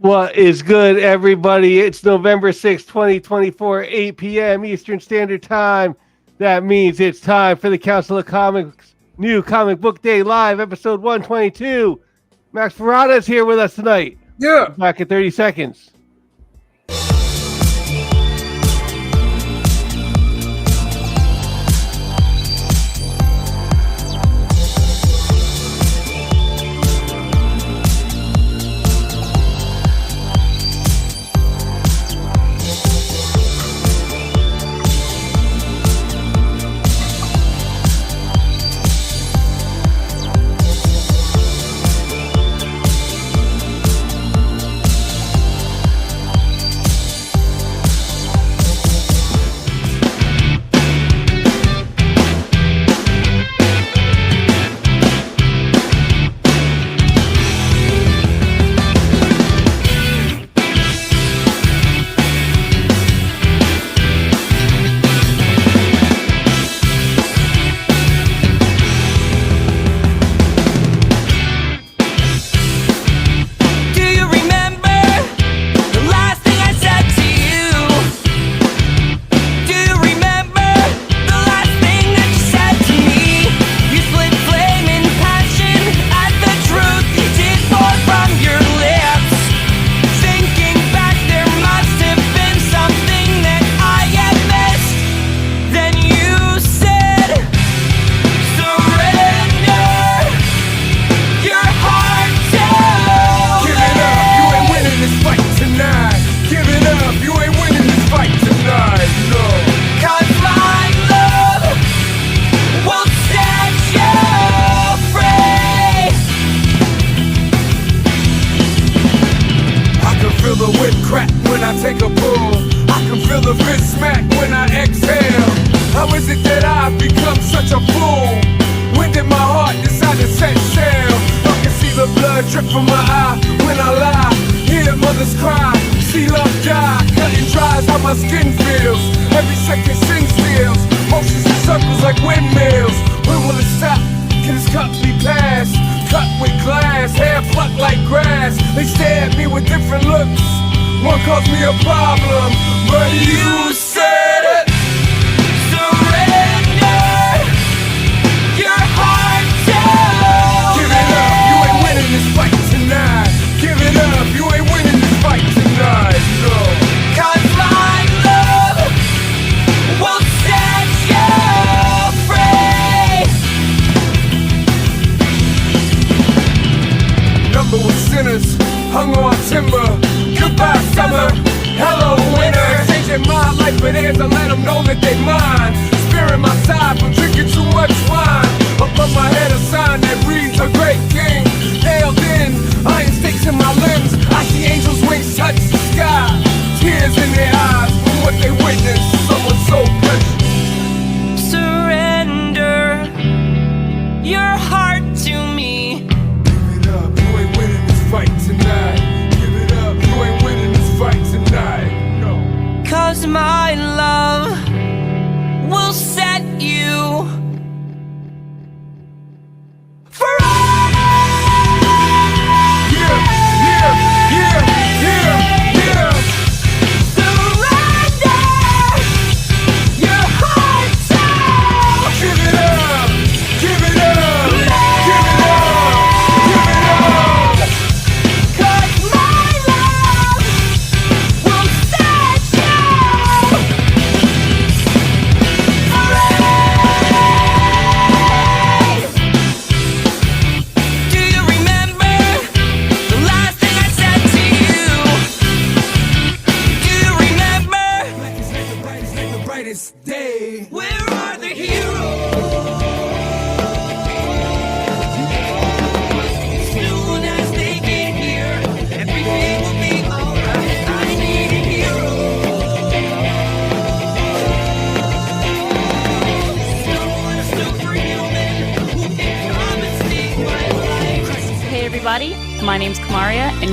What is good, everybody? It's November 6th, 2024, 8 p.m. Eastern Standard Time. That means it's time for the Council of Comics New Comic Book Day Live, episode 122. Max Ferrata is here with us tonight. Yeah. Back in 30 seconds.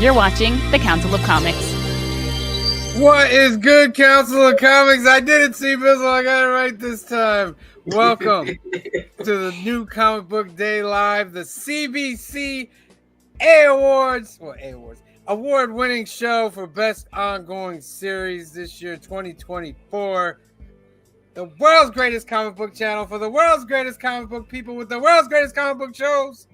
You're watching the Council of Comics. What is good, Council of Comics? I did it, C-Bizzle. I got it right this time. Welcome to the new Comic Book Day Live, the CBC award-winning show for best ongoing series this year, 2024. The world's greatest comic book channel for the world's greatest comic book people with the world's greatest comic book shows.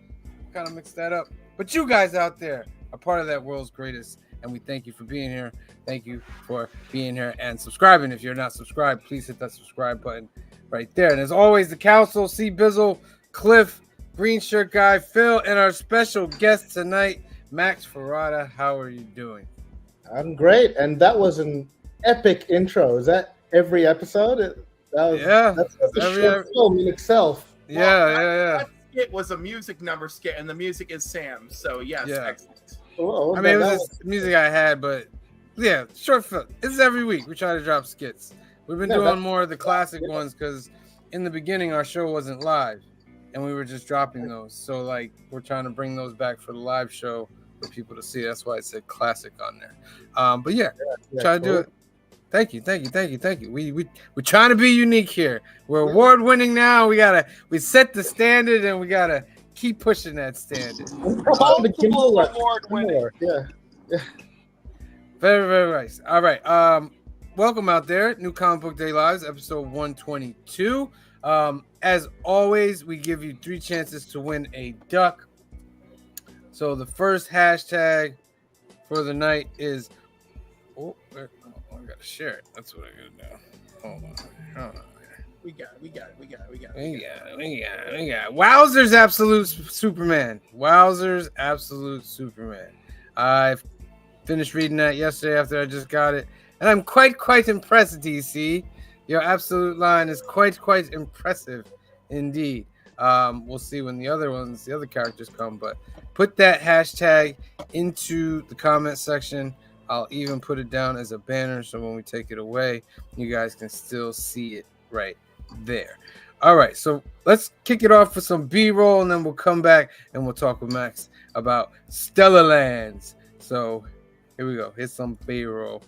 Kind of mixed that up. But you guys out there are part of that world's greatest, and we thank you for being here. Thank you for being here and subscribing. If you're not subscribed, please hit that subscribe button right there. And as always, the council, C. Bizzle, Cliff, Green Shirt Guy, Phil, and our special guest tonight, Max Ferrata. How are you doing? I'm great. And that was an epic intro. Is that every episode? That's a short film in itself. Yeah. It was a music number skit, and the music is Sam. So yes, excellent. Oh, I mean, it was just music I had, but yeah, short film. This is every week. We try to drop skits. We've been doing more of the classic ones because in the beginning our show wasn't live, and we were just dropping those. So like we're trying to bring those back for the live show for people to see. That's why it said classic on there. But try to do it. Thank you. We're trying to be unique here. We're award winning now. We set the standard, and we gotta keep pushing that standard. Award winning. Yeah. Very, very nice. All right. Welcome out there. New Comic Book Day Lives, episode 122. As always, we give you 3 chances to win a duck. So the first hashtag for the night is I gotta share it. That's what I gotta do. Hold on. We got it. Wowzers Absolute Superman. Wowzers Absolute Superman. I finished reading that yesterday after I just got it, and I'm quite impressed, DC. Your absolute line is quite impressive indeed. We'll see when the other characters come, but put that hashtag into the comment section. I'll even put it down as a banner, so when we take it away, you guys can still see it right there. All right, so let's kick it off with some B-roll, and then we'll come back and we'll talk with Max about Stellar Lands. So here we go. Here's some B-roll.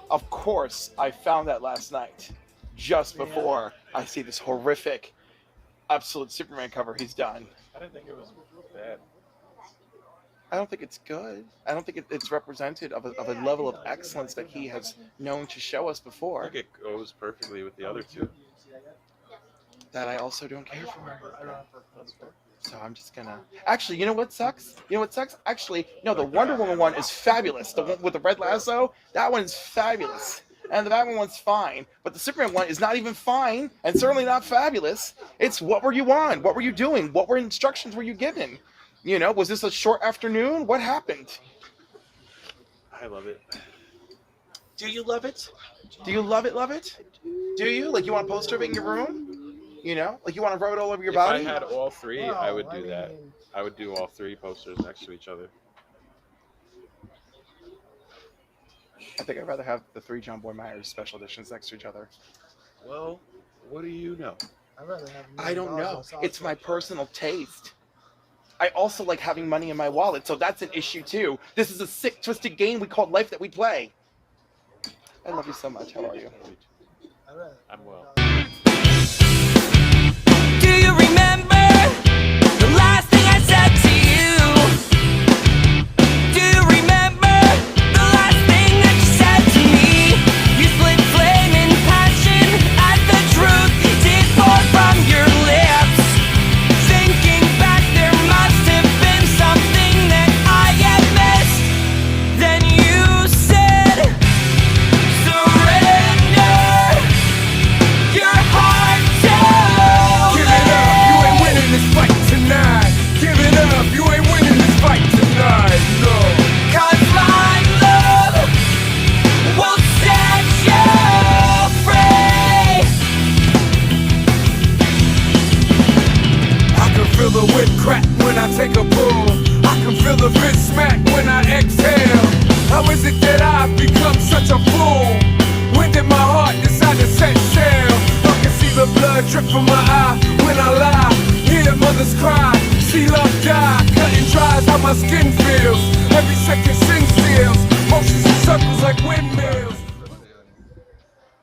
Of course, I found that last night, just before I see this horrific Absolute Superman cover he's done. I didn't think it was bad. I don't think it's good. I don't think it's represented of a level of excellence that he has known to show us before. I think it goes perfectly with the other two. That I also don't care for. So I'm just gonna... Actually, you know what sucks? Actually, no, the Wonder Woman one is fabulous. The one with the red lasso, that one is fabulous. And the Batman one's fine. But the Superman one is not even fine, and certainly not fabulous. It's what were you on? What were you doing? What instructions were you given? You know, was this a short afternoon? What happened? I love it. Do you love it? Do you love it? Do you? Like, you want a poster of it in your room? You know? Like, you want to rub it all over your body? If I had all three, I would do that. I would do all 3 posters next to each other. I think I'd rather have the 3 John Boy Myers special editions next to each other. Well, what do you know? I don't know. It's my personal taste. I also like having money in my wallet, so that's an issue too. This is a sick, twisted game we call life that we play. I love you so much. How are you? I'm well. Do you remember the last thing I said to you? Do you remember the last thing that you said to me? You split flame in passion at the truth did pour from your lips. Thinking back, there must have been something that I had missed. Then you said, surrender your heart. drip from my eye when I lie. Hear mothers cry, see love die. Cutting dries how my skin feels. Every second sing steals. Motions in circles like windmills.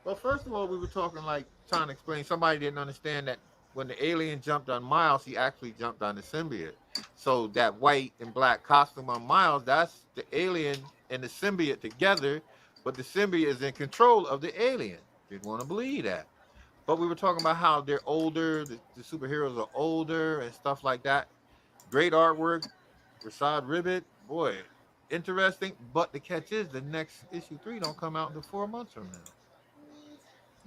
Well, first of all, we were talking like trying to explain. Somebody didn't understand that when the alien jumped on Miles, he actually jumped on the symbiote. So that white and black costume on Miles, that's the alien and the symbiote together, but the symbiote is in control of the alien. Didn't want to believe that. But we were talking about how they're older, the superheroes are older and stuff like that. Great artwork, Rashad Ribbit, boy, interesting. But the catch is the next issue 3 don't come out until 4 months from now.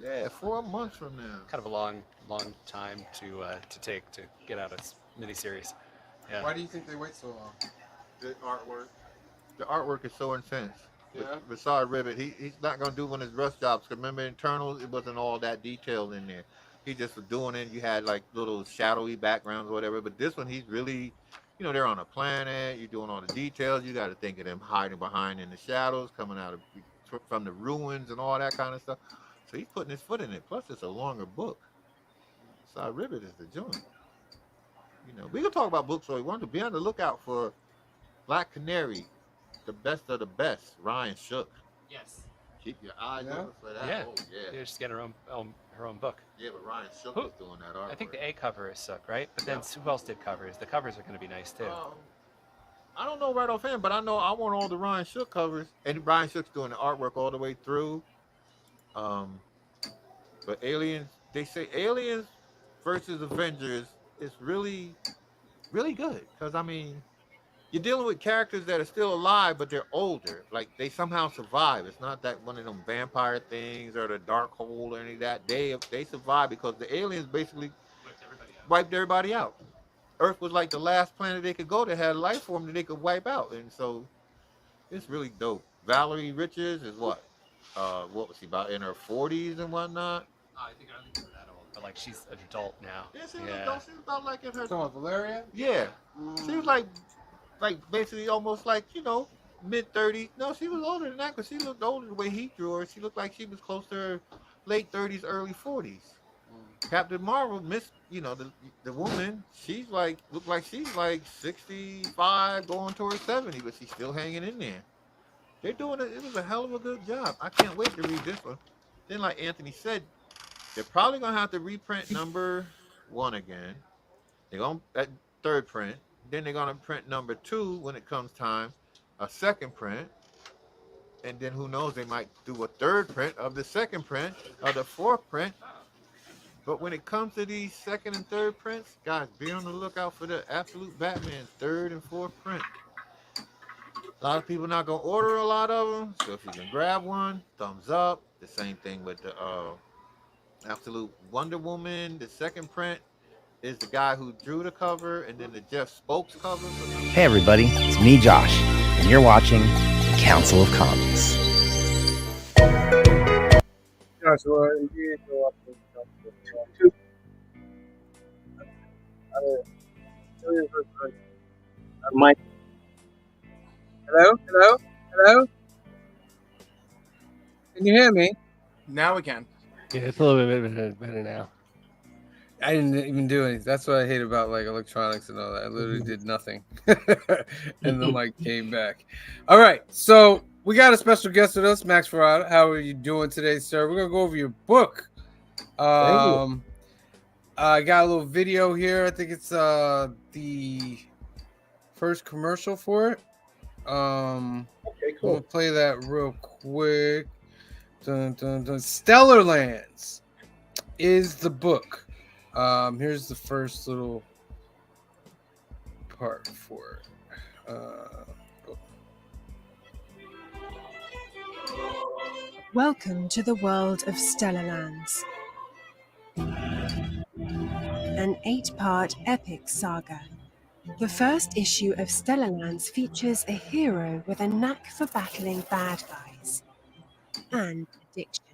Yeah, 4 months from now. Kind of a long time to take to get out a miniseries. Yeah. Why do you think they wait so long? The artwork. The artwork is so intense. Yeah. Rashad Ribbit, he's not gonna do one of his rush jobs. Cause remember Internals, it wasn't all that detailed in there. He just was doing it. You had like little shadowy backgrounds or whatever. But this one, he's really, they're on a planet. You're doing all the details. You got to think of them hiding behind in the shadows, coming out from the ruins and all that kind of stuff. So he's putting his foot in it. Plus, it's a longer book. Rashad Ribbit is the joint. We can talk about books all we want to. Be on the lookout for Black Canary, the best of the best. Ryan Shook. Yes. Keep your eyes open for that. Yeah. Oh, yeah. They're just getting her own book. Yeah, but Ryan Shook is doing that artwork. I think the A cover is Sook, right? But then who else did covers? The covers are going to be nice too. I don't know right offhand, but I know I want all the Ryan Shook covers, and Ryan Shook's doing the artwork all the way through. But Aliens, they say Aliens versus Avengers is really, really good because you're dealing with characters that are still alive, but they're older. Like they somehow survive. It's not that one of them vampire things or the dark hole or any of that. They survive because the aliens basically wiped everybody out. Earth was like the last planet they could go that had a life form that they could wipe out, and so it's really dope. Valerie Richards is what was she about in her 40s and whatnot? I think she's that old, but like she's an adult now. Yeah, she was about like in her. Talking about Valeria? Yeah, she was like basically almost like mid 30s. No, she was older than that because she looked older the way he drew her. She looked like she was close to her late 30s, early 40s. Captain Marvel, the woman, she's looked like she's like 65 going towards 70, but she's still hanging in there. They're doing it. It was a hell of a good job. I can't wait to read this one. Then, like Anthony said, they're probably gonna have to reprint number 1 again. They're gonna that third print. Then they're gonna print number 2 when it comes time, a second print, and then who knows, they might do a third print of the second print or the fourth print. But when it comes to these second and third prints, guys, be on the lookout for the Absolute Batman third and fourth print. A lot of people not gonna order a lot of them, so if you can grab one, thumbs up. The same thing with the Absolute Wonder Woman. The second print is the guy who drew the cover, and then the Jeff Spokes cover. Hey everybody, it's me, Josh, and you're watching Council of Comics. Joshua, indeed, you're watching Mike. Hello? Can you hear me? Now we can. Yeah, it's a little bit better now. I didn't even do anything. That's what I hate about like electronics and all that. I literally did nothing. And the mic came back. All right. So we got a special guest with us, Max Ferrata. How are you doing today, sir? We're gonna go over your book. I got a little video here. I think it's the first commercial for it. Okay, cool. I'm gonna play that real quick. Dun, dun, dun. Stellar Lands is the book. Here's the first little part for it. Welcome to the world of Stellar Lands. An 8-part epic saga. The first issue of Stellar Lands features a hero with a knack for battling bad guys and addiction.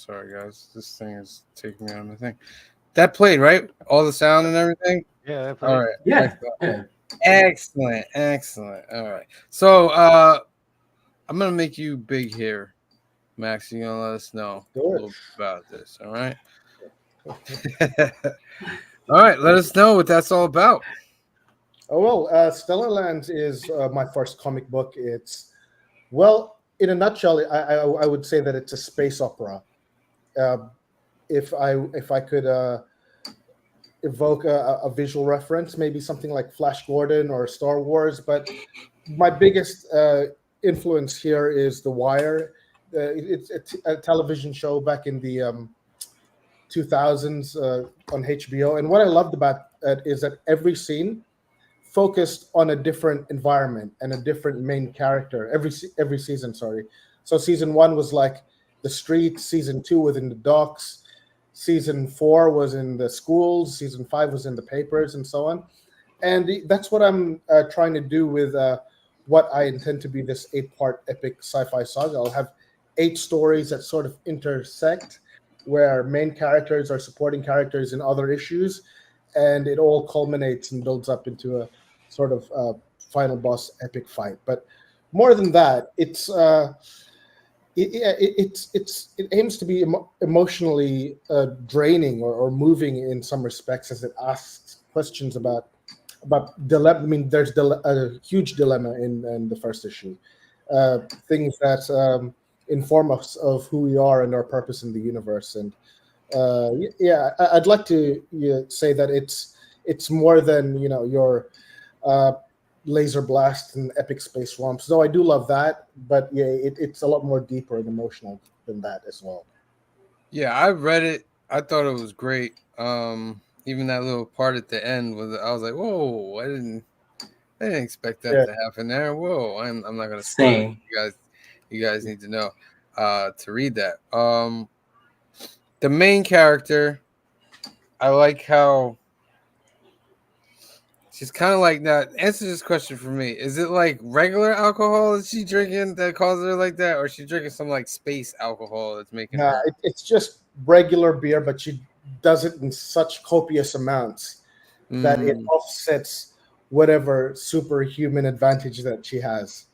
Sorry, guys. This thing is taking me on the thing. That played, right? All the sound and everything? Yeah, that played. All right. Yeah. Yeah. Excellent. All right. So I'm gonna make you big here, Max. You're gonna let us know a little bit about this, all right? All right, let us know what that's all about. Oh, well, Stellar Lands is my first comic book. It's, well, in a nutshell, I would say that it's a space opera. If I could evoke a visual reference, maybe something like Flash Gordon or Star Wars, but my biggest influence here is The Wire. It's a television show back in the 2000s on HBO, and what I loved about it is that every scene focused on a different environment and a different main character every season. Sorry, so season 1 was like the streets, season 2 was in the docks, season 4 was in the schools, season 5 was in the papers, and so on. And that's what I'm trying to do with what I intend to be this 8-part epic sci-fi saga. I'll have 8 stories that sort of intersect, where main characters are supporting characters in other issues, and it all culminates and builds up into a sort of final boss epic fight. But more than that, it aims to be emotionally draining or moving in some respects, as it asks questions about dilemma. I mean, there's a huge dilemma in the first issue, things that inform us of who we are and our purpose in the universe. And I'd like to say that it's more than your laser blast and epic space romps. Though I do love that, but it's a lot more deeper and emotional than that as well. Yeah, I read it. I thought it was great. Even that little part at the end I was like, whoa! I didn't expect that to happen there. Whoa! I'm not gonna spoil it. You guys need to know to read that. The main character, I like how she's kind of like that. Answer this question for me: is it like regular alcohol that she drinking that causes her like that, or is she drinking some like space alcohol that's making her? It's just regular beer, but she does it in such copious amounts that it offsets whatever superhuman advantage that she has.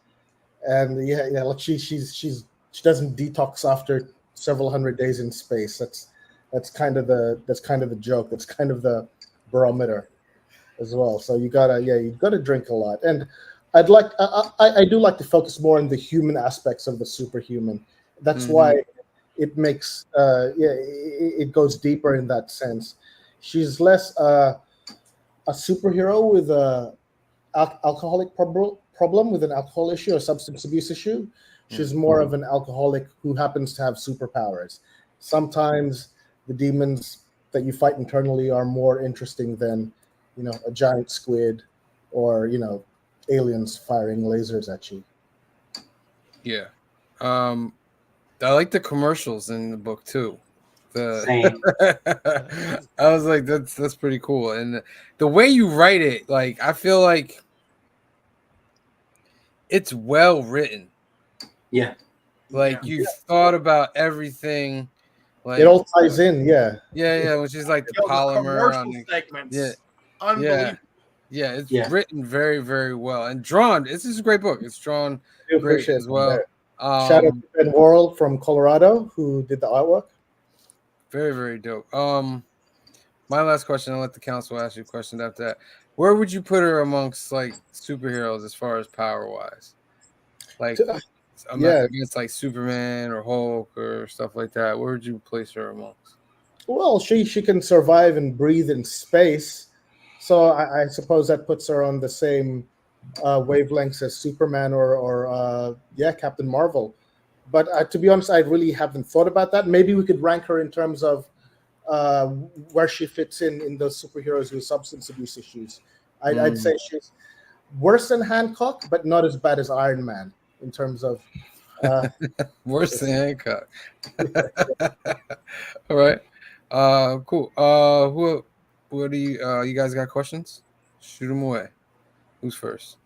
And like she doesn't detox after several hundred days in space. That's kind of the joke. That's kind of the barometer as well. So you gotta drink a lot. And I do like to focus more on the human aspects of the superhuman. That's why it makes it goes deeper in that sense. She's less a superhero with a alcoholic problem with an alcohol issue or substance abuse issue. She's more of an alcoholic who happens to have superpowers. Sometimes the demons that you fight internally are more interesting than a giant squid or aliens firing lasers at you. Yeah. I like the commercials in the book too. Same. I was like, that's pretty cool. And the way you write it, like, I feel like it's well written. Yeah. Like you've thought about everything. Like it all ties in, yeah, which is like the polymer on the segments. Unbelievable. Yeah, it's written very, very well and drawn. This is a great book. It's drawn great as well. Shout out to Ben Worrell from Colorado who did the artwork. Very, very dope. My last question, I'll let the council ask you a question after that. Where would you put her amongst like superheroes as far as power wise? Like against like Superman or Hulk or stuff like that. Where would you place her amongst? Well, she can survive and breathe in space. So I suppose that puts her on the same wavelengths as Superman or Captain Marvel. But to be honest, I really haven't thought about that. Maybe we could rank her in terms of where she fits in those superheroes with substance abuse issues. I'd say she's worse than Hancock, but not as bad as Iron Man in terms of worse than Hancock. All right, cool. What do you guys got questions? Shoot them away. Who's first?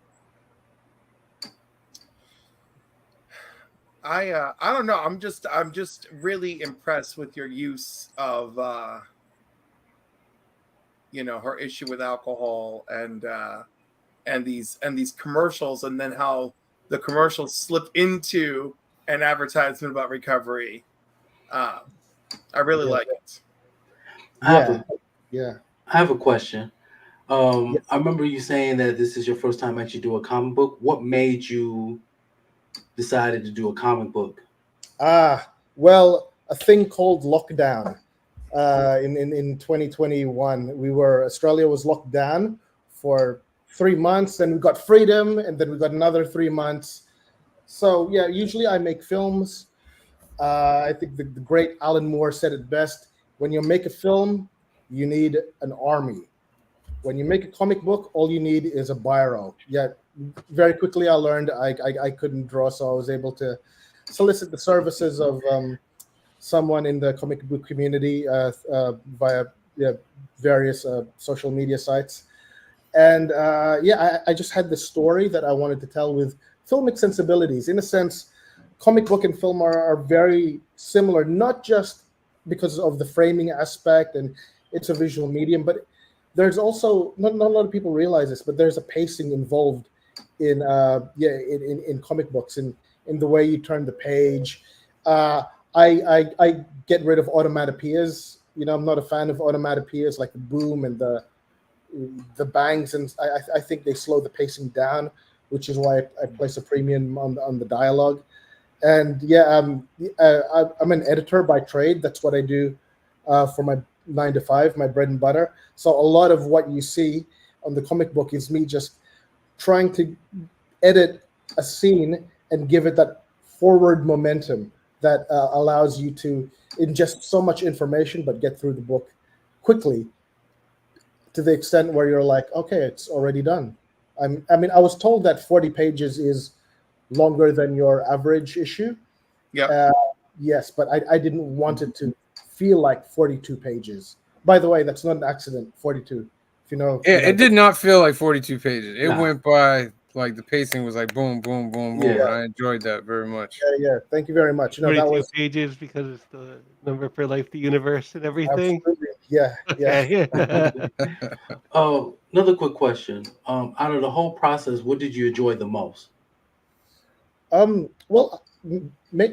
I don't know. I'm just really impressed with your use of her issue with alcohol and these commercials, and then how the commercials slip into an advertisement about recovery. I really like it. Yeah. I have a question. I remember you saying that this is your first time actually do a comic book. What made you decided to do a comic book? Well, a thing called lockdown. In 2021, Australia was locked down for 3 months, and we got freedom, and then we got another 3 months. So yeah, usually I make films. I think the great Alan Moore said it best: when you make a film, you need an army. When you make a comic book, all you need is a biro. Yeah, very quickly I learned I couldn't draw, so I was able to solicit the services of someone in the comic book community via various social media sites. And I just had this story that I wanted to tell with filmic sensibilities. In a sense, comic book and film are very similar, not just because of the framing aspect and it's a visual medium, but there's also, not a lot of people realize this, but there's a pacing involved in comic books, in the way you turn the page. I get rid of automatopoeias. I'm not a fan of automatopoeias like the boom and the bangs, and I think they slow the pacing down, which is why I place a premium on the dialogue. And I'm an editor by trade. That's what I do for my 9 to 5, my bread and butter. So a lot of what you see on the comic book is me just trying to edit a scene and give it that forward momentum that allows you to ingest so much information but get through the book quickly, to the extent where you're like, okay, it's already done. I was told that 40 pages is longer than your average issue. Yeah. Yes, but I didn't want it to feel like 42 pages. By the way, that's not an accident, 42. If you know. It did not feel like 42 pages. It went by like the pacing was like boom, boom, boom, boom. Yeah. And I enjoyed that very much. Yeah. Thank you very much. That 42 was pages because it's the number for life, the universe, and everything. absolutely. Yeah. Okay. Another quick question. Out of the whole process, what did you enjoy the most? Well,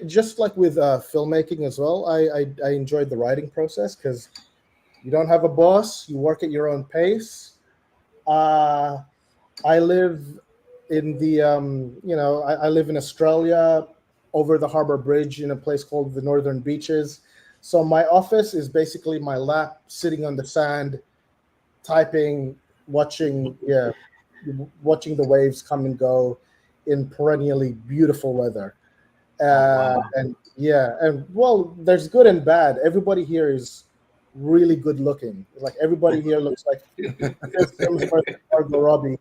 just like with filmmaking as well, I enjoyed the writing process because you don't have a boss. You work at your own pace. I live in the I live in Australia, over the Harbour Bridge, in a place called the Northern Beaches. So my office is basically my lap, sitting on the sand, typing, watching the waves come and go in perennially beautiful weather. And well, there's good and bad. Everybody here is really good looking. Like everybody here looks like Margot Robbie.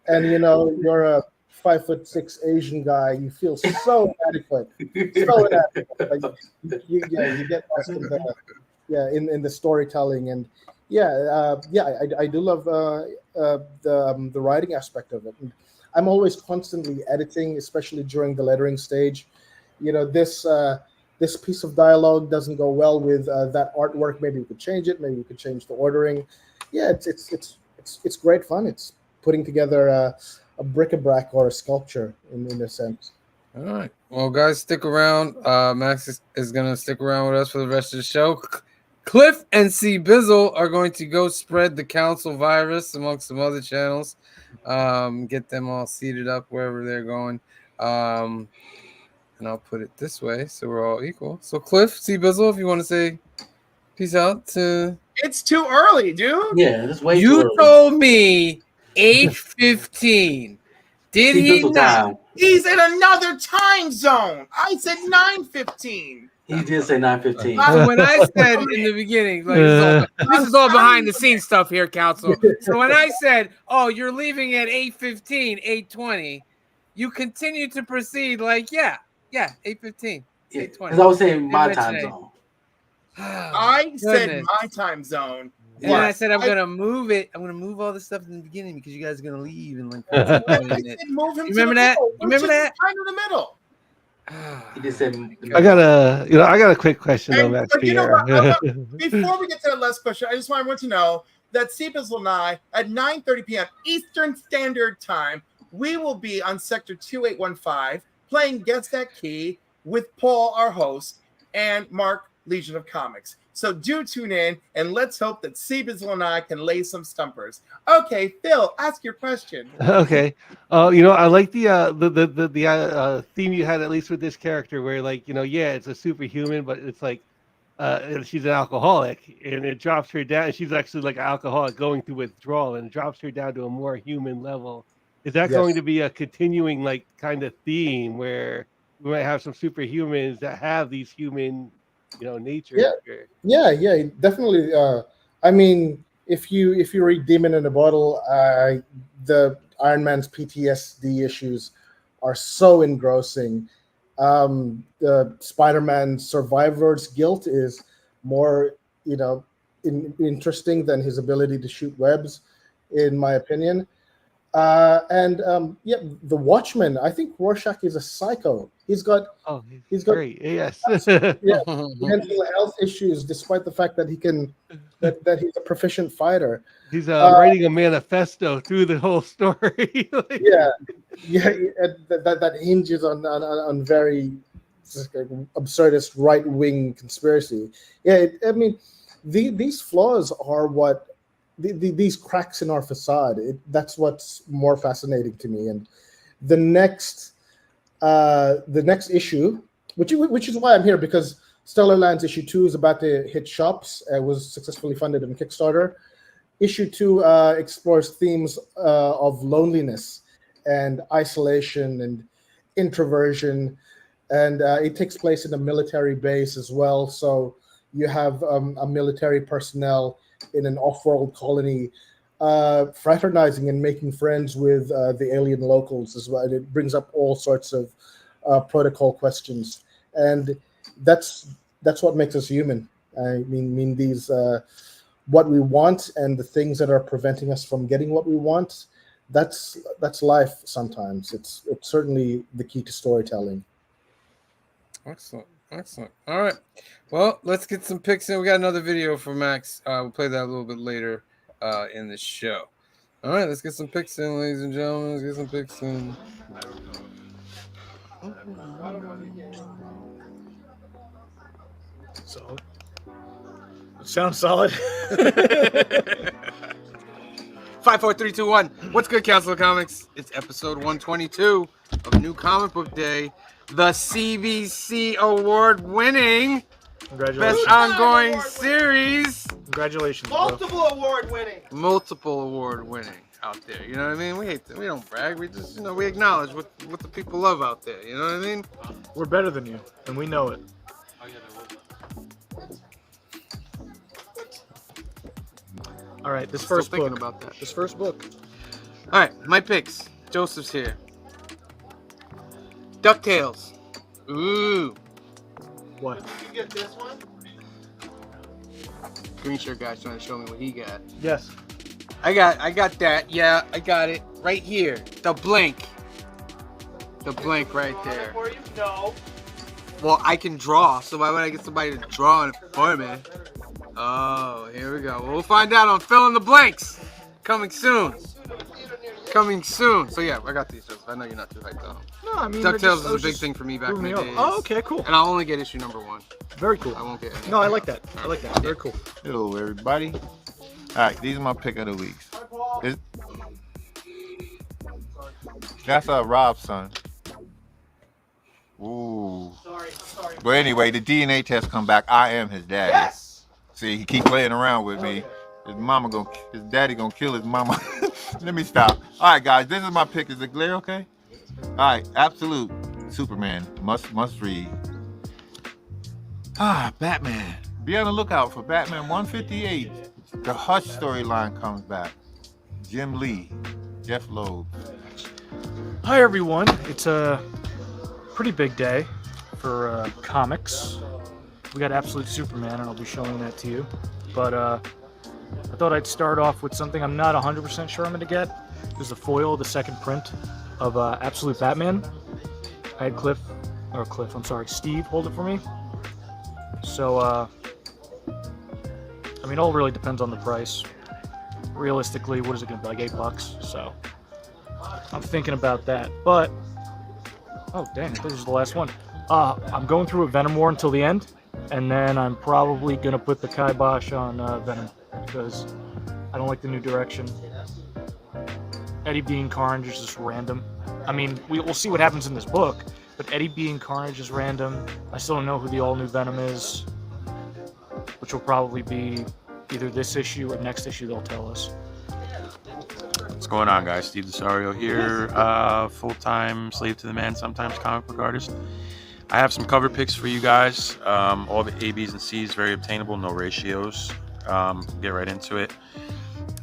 And you're a 5'6" Asian guy. You feel so inadequate. So inadequate. Like, you get lost in the storytelling. And I do love the writing aspect of it. And I'm always constantly editing, especially during the lettering stage. This piece of dialogue doesn't go well with that artwork. Maybe we could change it. Maybe we could change the ordering. Yeah, it's great fun. It's putting together a bric-a-brac or a sculpture in a sense. All right. Well, guys, stick around. Max is going to stick around with us for the rest of the show. Cliff and C. Bizzle are going to go spread the council virus amongst some other channels. Get them all seated up wherever they're going. And I'll put it this way so we're all equal. So, Cliff, C. Bizzle, if you want to say peace out to... It's too early, dude. Yeah, it's way too You early. told me 8:15. Did See, he Bizzle not? time. He's in another time zone. I said 9:15. He did say 9:15. So when I said in the beginning, like this is all behind the scenes stuff here, Council. So when I said, "Oh, you're leaving at 8:15, 8:20," you continue to proceed like, yeah, 8:15, 8:20. Because I was saying my time zone. I said my time zone. And then I said I'm gonna move it. I'm gonna move all this stuff in the beginning because you guys are gonna leave in like 20 minutes. Move him. You remember that? You remember that? Kind of the middle. He just said. I got a quick question though, Max But you know Pierre. what? Before we get to the last question, I just want everyone to know that Seaba's Lanai at 9:30 p.m. Eastern Standard Time, we will be on Sector 2815 playing Guess That Key with Paul, our host, and Mark, Legion of Comics. So do tune in, and let's hope that Seaba's Lanai can lay some stumpers. Okay, Phil, ask your question. Okay. I like the theme you had, at least with this character, where like, yeah, it's a superhuman, but it's like she's an alcoholic, and it drops her down. She's actually like an alcoholic going through withdrawal, and it drops her down to a more human level. Is that going to be a continuing like kind of theme where we might have some superhumans that have these human, nature? Yeah, definitely. I mean, if you read Demon in a Bottle, the Iron Man's PTSD issues are so engrossing. The Spider-Man survivor's guilt is more, interesting than his ability to shoot webs, in my opinion. The Watchman. I think Rorschach is a psycho. He's got great. Yes. mental health issues, despite the fact that that he's a proficient fighter. He's writing a manifesto through the whole story. That hinges on very absurdist right-wing conspiracy. These flaws are what these cracks in our facade. That's what's more fascinating to me. And the next issue, which is why I'm here, because Stellar Lands issue 2 is about to hit shops. It was successfully funded on Kickstarter. Issue 2 explores themes of loneliness and isolation and introversion, and it takes place in a military base as well. So you have a military personnel in an off-world colony fraternizing and making friends with the alien locals as well. And it brings up all sorts of protocol questions, and that's what makes us human. I mean these what we want and the things that are preventing us from getting what we want. That's life. Sometimes it's certainly the key to storytelling. Excellent. All right. Well, let's get some picks in. We got another video for Max. We'll play that a little bit later in the show. All right, let's get some picks in, ladies and gentlemen. Let's get some picks in. Solid. Sounds solid. 5, 4, 3, 2, 1. What's good, Council of Comics? It's episode 122 of New Comic Book Day. The CBC award-winning best ongoing series. Congratulations, Multiple award winning out there. You know what I mean? We don't brag. We just, we acknowledge what the people love out there. You know what I mean? We're better than you, and we know it. All right, this first book. Thinking about that. This first book. All right, my picks. Joseph's here. DuckTales. Ooh. What? Did you get this one? Green shirt guy's trying to show me what he got. Yes. I got that. Yeah, I got it right here. The blank right there. For you? No. Well, I can draw, so why would I get somebody to draw it for me? Oh, here we go. We'll find out on Fill in the Blanks. Coming soon. So yeah, I got these. I know you're not too hyped on them. No, I mean, DuckTales is a big thing for me back in the days. Oh, okay, cool. And I'll only get issue number 1. Very cool. I won't get any. No, I like that. Very cool. Hello, everybody. All right, these are my pick of the weeks. That's Rob's son. Ooh. Sorry. But anyway, the DNA test come back. I am his daddy. Yes. See, he keep playing around with me. His daddy gonna kill his mama. Let me stop. All right, guys, this is my pick. Is it clear? Okay. All right, Absolute Superman. Must read. Batman. Be on the lookout for Batman 158. The Hush storyline comes back. Jim Lee, Jeff Loeb. Hi, everyone. It's a pretty big day for comics. We got Absolute Superman, and I'll be showing that to you. But I thought I'd start off with something I'm not 100% sure I'm going to get. There's a foil, the second print of Absolute Batman. I had Cliff or Cliff, I'm sorry, Steve hold it for me. So, I mean, all really depends on the price. Realistically, what is it going to be, like $8? So, I'm thinking about that. But, oh, dang, this is the last one. I'm going through a Venom War until the end, and then I'm probably going to put the kibosh on Venom, because I don't like the new direction. Eddie being Carnage is just random. I mean, we'll see what happens in this book, but Eddie being Carnage is random. I still don't know who the all-new Venom is, which will probably be either this issue or next issue they'll tell us. What's going on, guys? Steve Desario here, full-time slave to the man, sometimes comic book artist. I have some cover picks for you guys. All the A, B's, and C's very obtainable, no ratios. Get right into it.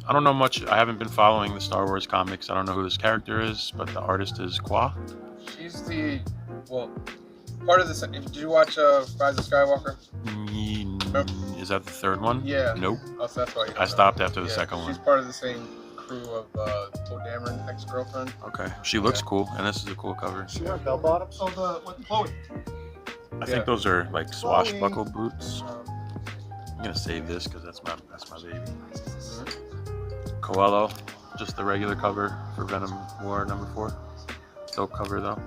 I don't know much. I haven't been following the Star Wars comics. I don't know who this character is, but the artist is Qua. She's the, well, part of the. Did you watch Rise of Skywalker? Is that the third one? Yeah. Nope. Oh, so that's why I stopped after the second one. She's part of the same crew of Poe Dameron's ex-girlfriend. Okay. She looks cool, and this is a cool cover. She wear bell bottoms? Oh, with Chloe. I think those are like swashbuckle boots. I'm gonna save this because that's my baby. Coelho, just the regular cover for Venom War #4. Dope cover though.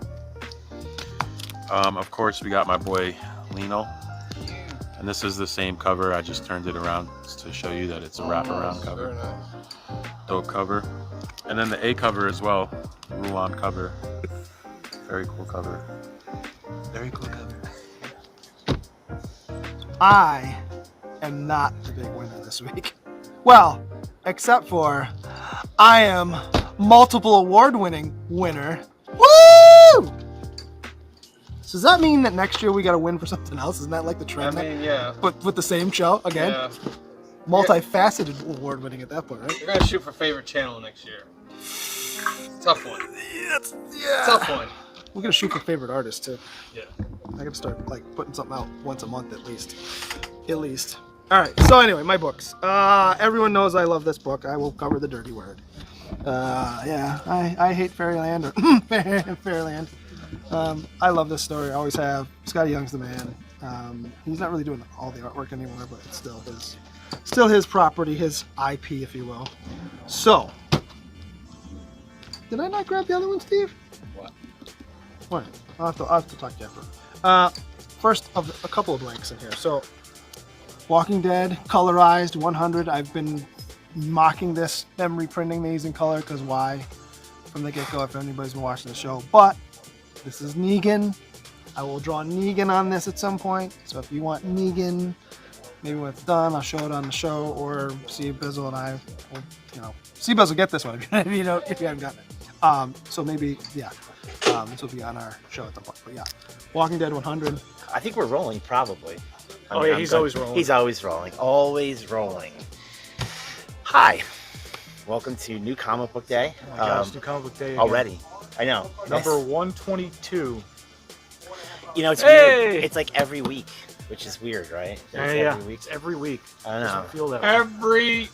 Of course, we got my boy Lino, and this is the same cover. I just turned it around to show you that it's a wraparound cover. Dope cover, and then the A cover as well, Ruan cover. Very cool cover. Very cool cover. I am not the big winner this week. Well, except for I am multiple award-winning winner. Woo! So does that mean that next year we got to win for something else? Isn't that like the trend? I mean, yeah. But with the same show again? Yeah. Multifaceted award-winning at that point, right? You're gonna shoot for favorite channel next year. Tough one. Yeah. Tough one. We're gonna shoot for favorite artist too. Yeah. I gotta start like putting something out once a month at least. At least. All right. So anyway, my books. Everyone knows I love this book. I will cover the dirty word. Yeah. I hate Fairyland or Fairyland. I love this story. I always have. Scotty Young's the man. He's not really doing all the artwork anymore, but it's still his property, his IP, if you will. So, did I not grab the other one, Steve? What? I'll have to talk to you after. First of a couple of blanks in here. So, Walking Dead, colorized, 100. I've been mocking them reprinting these in color, because why? From the get-go, if anybody's been watching the show. But this is Negan. I will draw Negan on this at some point. So if you want Negan, maybe when it's done, I'll show it on the show, or see Bizzle and I will, see Bizzle get this one if you haven't gotten it. So maybe, yeah. This will be on our show at the point. But yeah, Walking Dead 100. I think we're rolling, probably. He's always rolling. He's always rolling. Always rolling. Hi. Welcome to New Comic Book Day. Oh my gosh, New Comic Book Day again. Already. I know. Number 122. It's weird. It's like every week, which is weird, right? Yeah. It's every week. I don't know. Doesn't feel that way. Every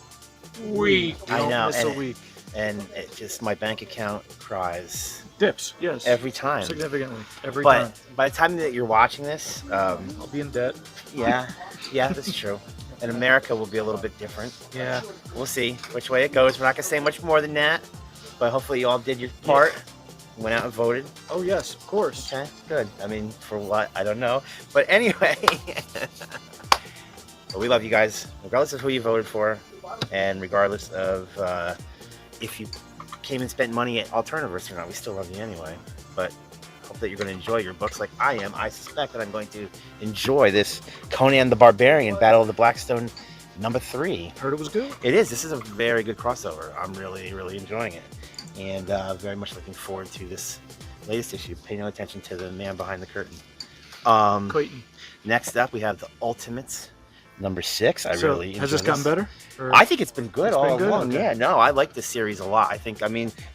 week. I know. Miss a week. And it just, my bank account cries. Dips, yes. Every time. Significantly. Every time. But by the time that you're watching this, I'll be in debt. Yeah, that's true. And America will be a little bit different. Yeah. We'll see which way it goes. We're not going to say much more than that, but hopefully you all did your part. Went out and voted. Oh, yes, of course. Okay, good. I mean, for what? I don't know. But anyway, but we love you guys, regardless of who you voted for, and regardless of if you came and spent money at Alternativerse or not. We still love you anyway. But hope that you're going to enjoy your books like I am. I suspect that I'm going to enjoy this Conan the Barbarian Battle of the Blackstone #3. Heard it was good. It is. This is a very good crossover. I'm really, really enjoying it. And very much looking forward to this latest issue. Pay no attention to the man behind the curtain. Clayton. Next up, we have the Ultimates #6. I really enjoy has this gotten better? Or? I think it's been good all along. Okay. Yeah, no, I like this series a lot.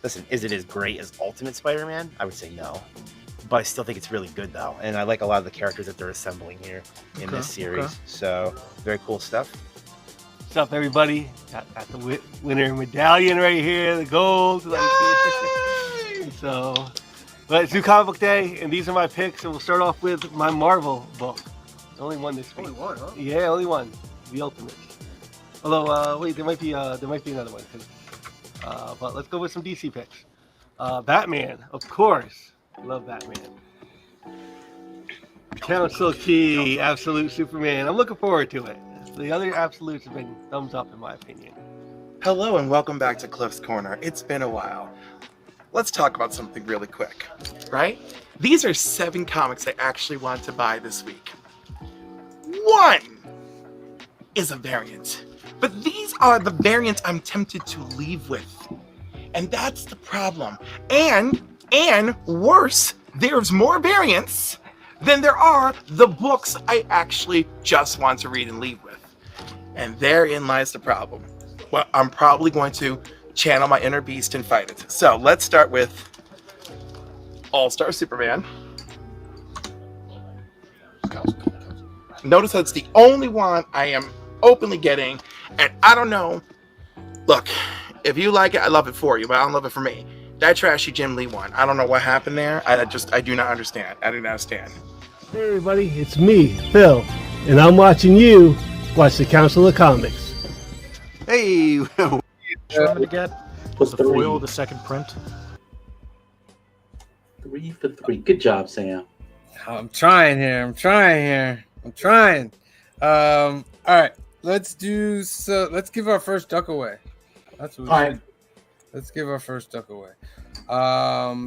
Listen, is it as great as Ultimate Spider-Man? I would say no. But I still think it's really good, though. And I like a lot of the characters that they're assembling here in this series. Okay. So, very cool stuff. What's up, everybody? Got the winner medallion right here, the gold. So, But it's New Comic Book Day, and these are my picks, and we'll start off with my Marvel book. Only one this week. Only one, huh? Yeah, only one. The Ultimate. Although, wait, there might be another one. But let's go with some DC picks. Batman, of course. Love Batman. Council Key, Absolute Superman. I'm looking forward to it. The other absolutes have been thumbs up, in my opinion. Hello and welcome back to Cliff's Corner. It's been a while. Let's talk about something really quick, right? These are 7 comics I actually want to buy this week. 1 is a variant, but these are the variants I'm tempted to leave with. And that's the problem. And worse, there's more variants than there are the books I actually just want to read and leave with. And therein lies the problem. Well, I'm probably going to channel my inner beast and fight it. So let's start with All-Star Superman. Notice that's the only one I am openly getting. And I don't know. Look, if you like it, I love it for you, but I don't love it for me. That trashy Jim Lee one. I don't know what happened there. I do not understand. I do not understand. Hey everybody, it's me, Phil, and I'm watching you watch the Council of Comics. Hey! Trying to get What's the the foil, read? the second print. 3 for 3. Good job, Sam. I'm trying here. All right. Let's give our first duck away. That's what we All should. right. Let's give our first duck away. Where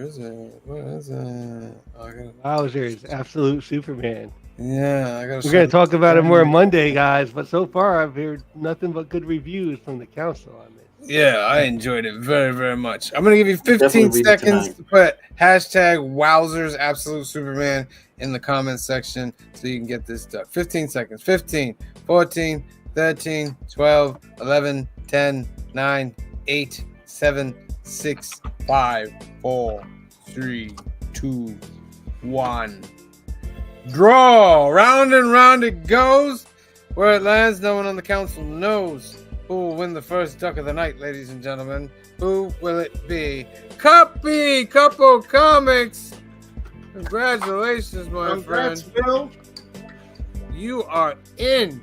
is it? Oh, Wowzers, Absolute Superman. Yeah, We're going to talk about it more Monday, guys, but so far I've heard nothing but good reviews from the council on this. Yeah, I enjoyed it very, very much. I'm going to give you 15 Definitely read it seconds tonight. to put hashtag Wowzers Absolute Superman in the comments section so you can get this duck. 15 seconds. 15, 14, 13, 12, 11, 10, 9, 8, 7, 6, 5, 4, 3, 2, 1. Draw. Round and round it goes. Where it lands, no one on the council knows who will win the first duck of the night, ladies and gentlemen. Who will it be? Couple Comics. Congratulations, my Congrats, friend. Phil. You are in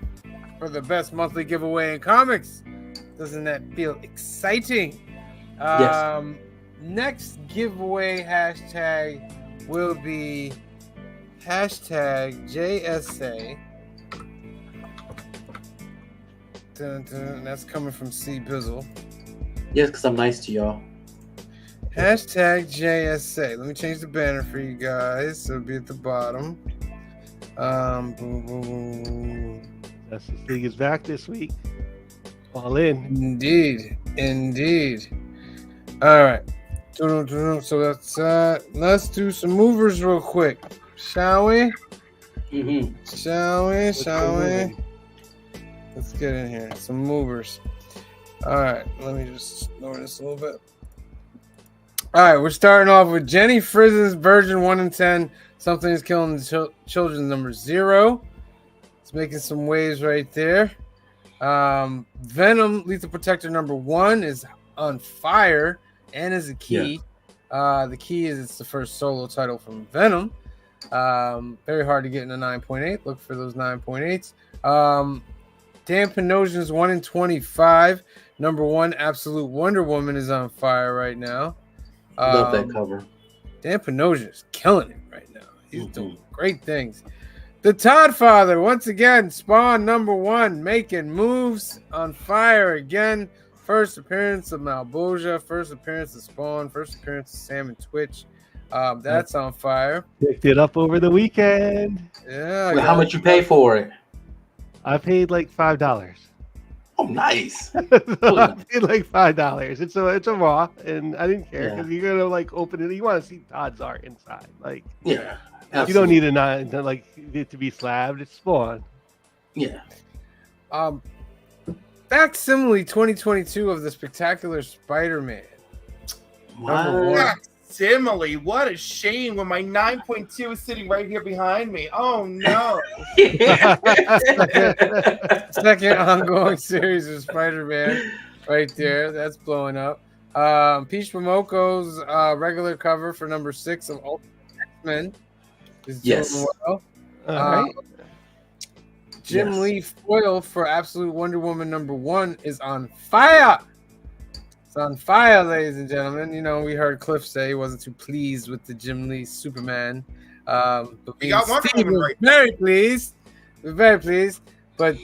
for the best monthly giveaway in comics. Doesn't that feel exciting? Yes. Next giveaway hashtag will be hashtag JSA. Dun, dun, that's coming from C Bizzle. Yes, because I'm nice to y'all. Hashtag JSA. Let me change the banner for you guys. So it'll be at the bottom. Boom, boom, boom. Justice League is back this week. All in. Indeed. All right. So let's do some movers real quick, shall we? Mm-hmm. Shall we? Let's get in here. Some movers. All right. Let me just lower this a little bit. All right. We're starting off with Jenny Frizz's version 1 in 10. Something is killing the children. Number 0. It's making some waves right there. Venom Lethal Protector number 1 is on fire and is a key. Yeah. The key is it's the first solo title from Venom. Very hard to get in a 9.8. Look for those 9.8s. Dan Panosian's 1 in 25. Number 1, Absolute Wonder Woman is on fire right now. Love that cover. Dan Panosian is killing it right now. He's doing great things. The Todd Father, once again, Spawn number 1, making moves, on fire again. First appearance of Malboja, first appearance of Spawn, first appearance of Sam and Twitch. That's on fire. Picked it up over the weekend. Yeah. Well, how much you pay for it? I paid like $5. Oh, nice. I paid like $5. It's a raw, and I didn't care because you're gonna like open it. You want to see Todd's art inside, like yeah. You don't need it to be slabbed. It's Spawn. Yeah. Facsimile 2022 of the Spectacular Spider-Man. What? Facsimile, what a shame when my 9.2 is sitting right here behind me. Oh no. Second ongoing series of Spider-Man right there. That's blowing up. Peach Momoko's regular cover for number 6 of Ultimate X-Men is doing well. All right. Jim Lee foil for Absolute Wonder Woman number 1 is on fire. It's on fire, ladies and gentlemen. You know, we heard Cliff say he wasn't too pleased with the Jim Lee Superman. But He got Wonder Woman right. very pleased. We're very pleased. But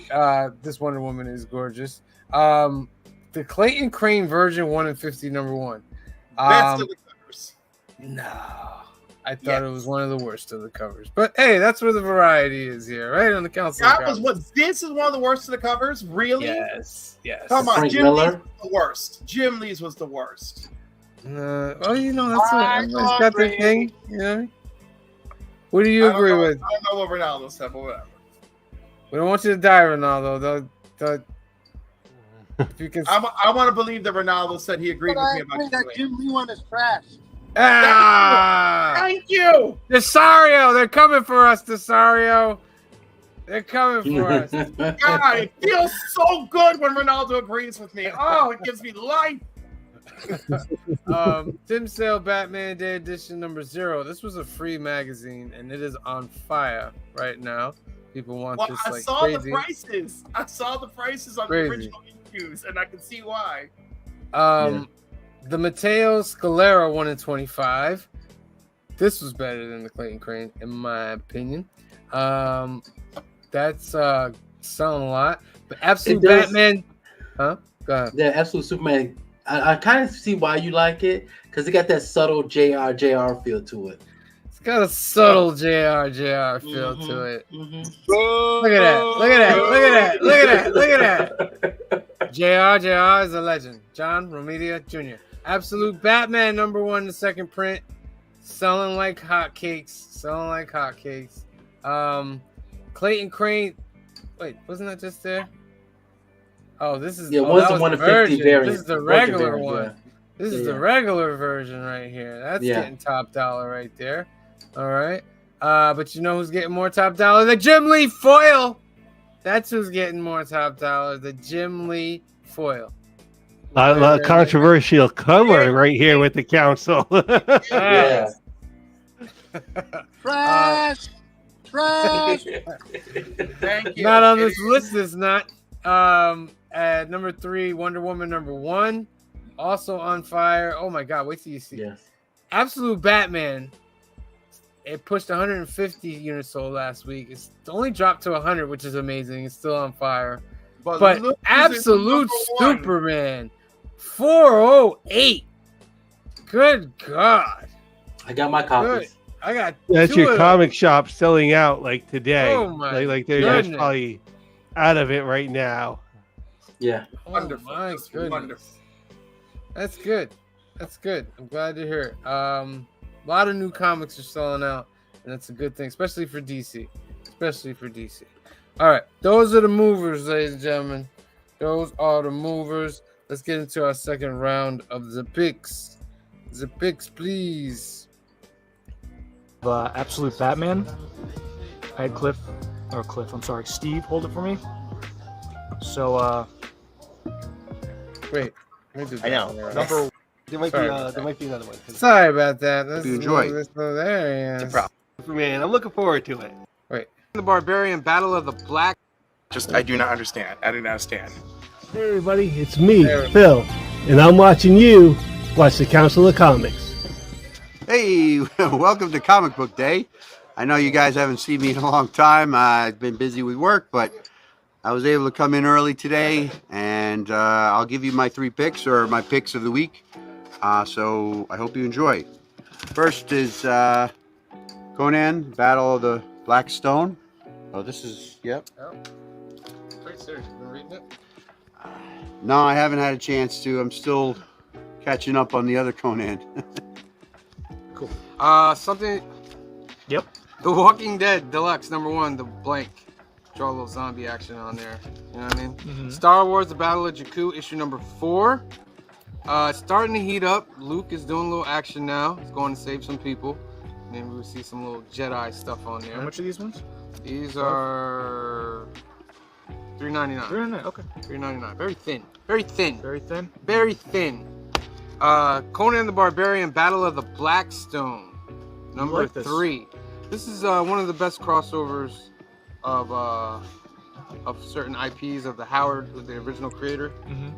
this Wonder Woman is gorgeous. The Clayton Crane version 1 in 50 number 1. Best of the covers. No. I thought it was one of the worst of the covers. But hey, that's where the variety is here, right? On the council. This is one of the worst of the covers? Really? Yes. Come on, Frank Jim Miller? Lee's was the worst. Jim Lee's was the worst. Well, you know, that's what everybody's got their thing. You know? What do you agree with? I don't know what Ronaldo said, but whatever. We don't want you to die, Ronaldo. If you can... I want to believe that Ronaldo said he agreed with me about that Jim Lee one is trash. Thank you. Desario, they're coming for us, Desario. They're coming for us. God, it feels so good when Ronaldo agrees with me. Oh, it gives me life. Tim Sale Batman Day Edition number 0. This was a free magazine, and it is on fire right now. People want this like crazy. I saw the prices on the original issues, and I can see why. The Mateo Scalera 1 in 25. This was better than the Clayton Crane, in my opinion. That's selling a lot. But Absolute Batman, huh? Go ahead. Yeah, Absolute Superman. I kind of see why you like it because it got that subtle JR feel to it. It's got a subtle JR feel to it. Look at that! Look at that! Look at that! Look at that! Look at that! JR is a legend. John Romita Jr. Absolute Batman number 1, the second print, selling like hotcakes. Selling like hotcakes. Clayton Crane. Wait, wasn't that just there? Oh, this is was the 1 in 50 variant. This is the regular one. Yeah. This is the regular version right here. That's getting top dollar right there. All right. But you know who's getting more top dollar? The Jim Lee foil. That's who's getting more top dollar. The Jim Lee foil. A lot of controversial cover right here with the council. Yeah. Trash. Thank you. Not on this list. Is not. At number 3, Wonder Woman number 1, also on fire. Oh my God! Wait till you see. Yes. Absolute Batman. It pushed 150 units sold last week. It's only dropped to 100, which is amazing. It's still on fire. But Absolute Superman 408. Good God! I got my copies. I got. That's your comic shop selling out like today. Oh my like they're just probably out of it right now. Yeah. Wonderful. Oh my goodness. Wonderful. That's good. That's good. I'm glad to hear it. A lot of new comics are selling out, and that's a good thing, especially for DC. All right. Those are the movers, ladies and gentlemen. Those are the movers. Let's get into our second round of the picks. The picks, please. Absolute Batman. I had Steve hold it for me. So, wait. I know. Number. There might be another one. Sorry about that. You enjoy. There he is. Man, I'm looking forward to it. Wait. The Barbarian Battle of the Black. I do not understand. I do not understand. Hey everybody, it's me, Phil, and I'm watching you watch the Council of Comics. Hey, welcome to Comic Book Day. I know you guys haven't seen me in a long time. I've been busy with work, but I was able to come in early today, and I'll give you my 3 picks, or my picks of the week. So I hope you enjoy. First is Conan, Battle of the Black Stone. Oh, this is, yep. Oh. Wait, seriously, you been reading it? No, I haven't had a chance to. I'm still catching up on the other Conan. Cool. Something. Yep. The Walking Dead Deluxe number 1, the blank. Draw a little zombie action on there. You know what I mean? Mm-hmm. Star Wars: The Battle of Jakku, issue number 4. Starting to heat up. Luke is doing a little action now. He's going to save some people. Maybe we'll see some little Jedi stuff on there. How much are these ones? These are $3.99. $3.99. Okay. $3.99. Very thin. Very thin. Very thin. Very thin. Conan the Barbarian: Battle of the Blackstone, number like this? 3. This is one of the best crossovers of certain IPs of the Howard, the original creator.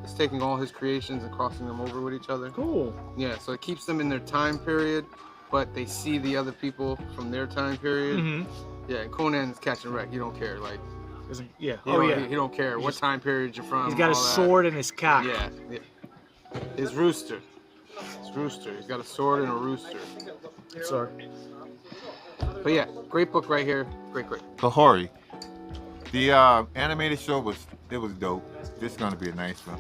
It's taking all his creations and crossing them over with each other. Cool. Yeah, so it keeps them in their time period, but they see the other people from their time period. Yeah, and Conan's catching wreck. He don't care. Like, yeah. He don't care what time period you're from. He's got his all that. sword and his cock. Yeah. His rooster. He's got a sword and a rooster. Sorry. But yeah, great book right here. Great. Kahori. The animated show was dope. This is gonna be a nice one.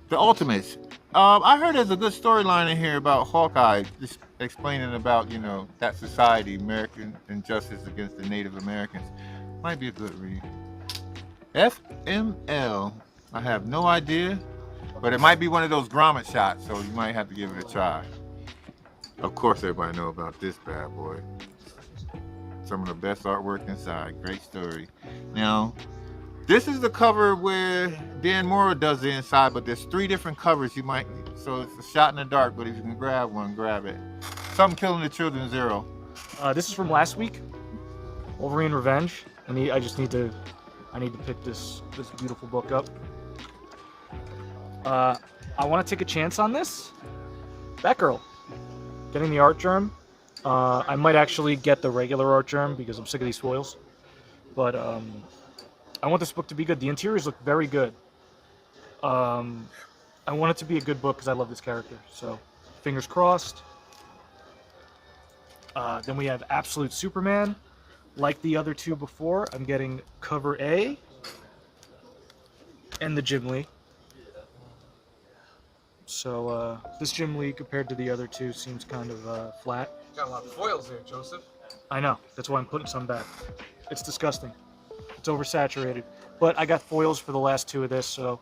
The Ultimates. I heard there's a good storyline in here about Hawkeye, just explaining about that society, American injustice against the Native Americans. Might be a good read. FML. I have no idea, but it might be one of those grommet shots, so you might have to give it a try. Of course, everybody know about this bad boy. Some of the best artwork inside. Great story. Now, this is the cover where Dan Mora does the inside, but there's 3 different covers you might. So it's a shot in the dark, but if you can grab one, grab it. Something Killing the Children 0. This is from last week. Wolverine Revenge. I need to pick this beautiful book up. I want to take a chance on this. Batgirl. Getting the art germ. I might actually get the regular art germ because I'm sick of these foils. But I want this book to be good. The interiors look very good. I want it to be a good book because I love this character. So, fingers crossed. Then we have Absolute Superman. Like the other 2 before, I'm getting cover A and the Jim Lee. So this Jim Lee compared to the other 2 seems kind of flat. Got a lot of foils there, Joseph. I know. That's why I'm putting some back. It's disgusting. It's oversaturated. But I got foils for the last 2 of this, so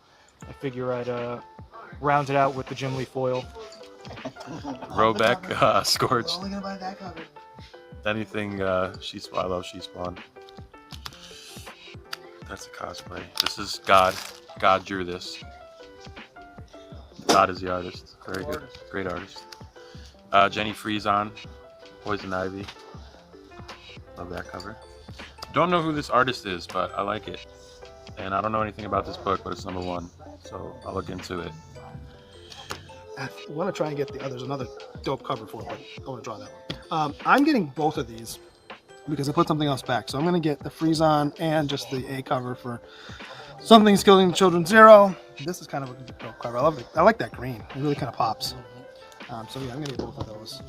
I figure I'd round it out with the Jim Lee foil. Robeck, Scorched. Only gonna buy that cover. Anything I love She Spawn. That's a cosplay. This is God. God drew this. God is the artist. Very good. Great artist. Jenny Frieson, Poison Ivy. Love that cover. Don't know who this artist is, but I like it. And I don't know anything about this book, but it's number 1. So I'll look into it. I want to try and get there's another dope cover for it, but I want to draw that one. I'm getting both of these because I put something else back. So I'm going to get the Frieson and just the A cover for Something's Killing the Children 0. This is kind of a dope cover. I like that green. It really kind of pops. So yeah, I'm going to get both of those.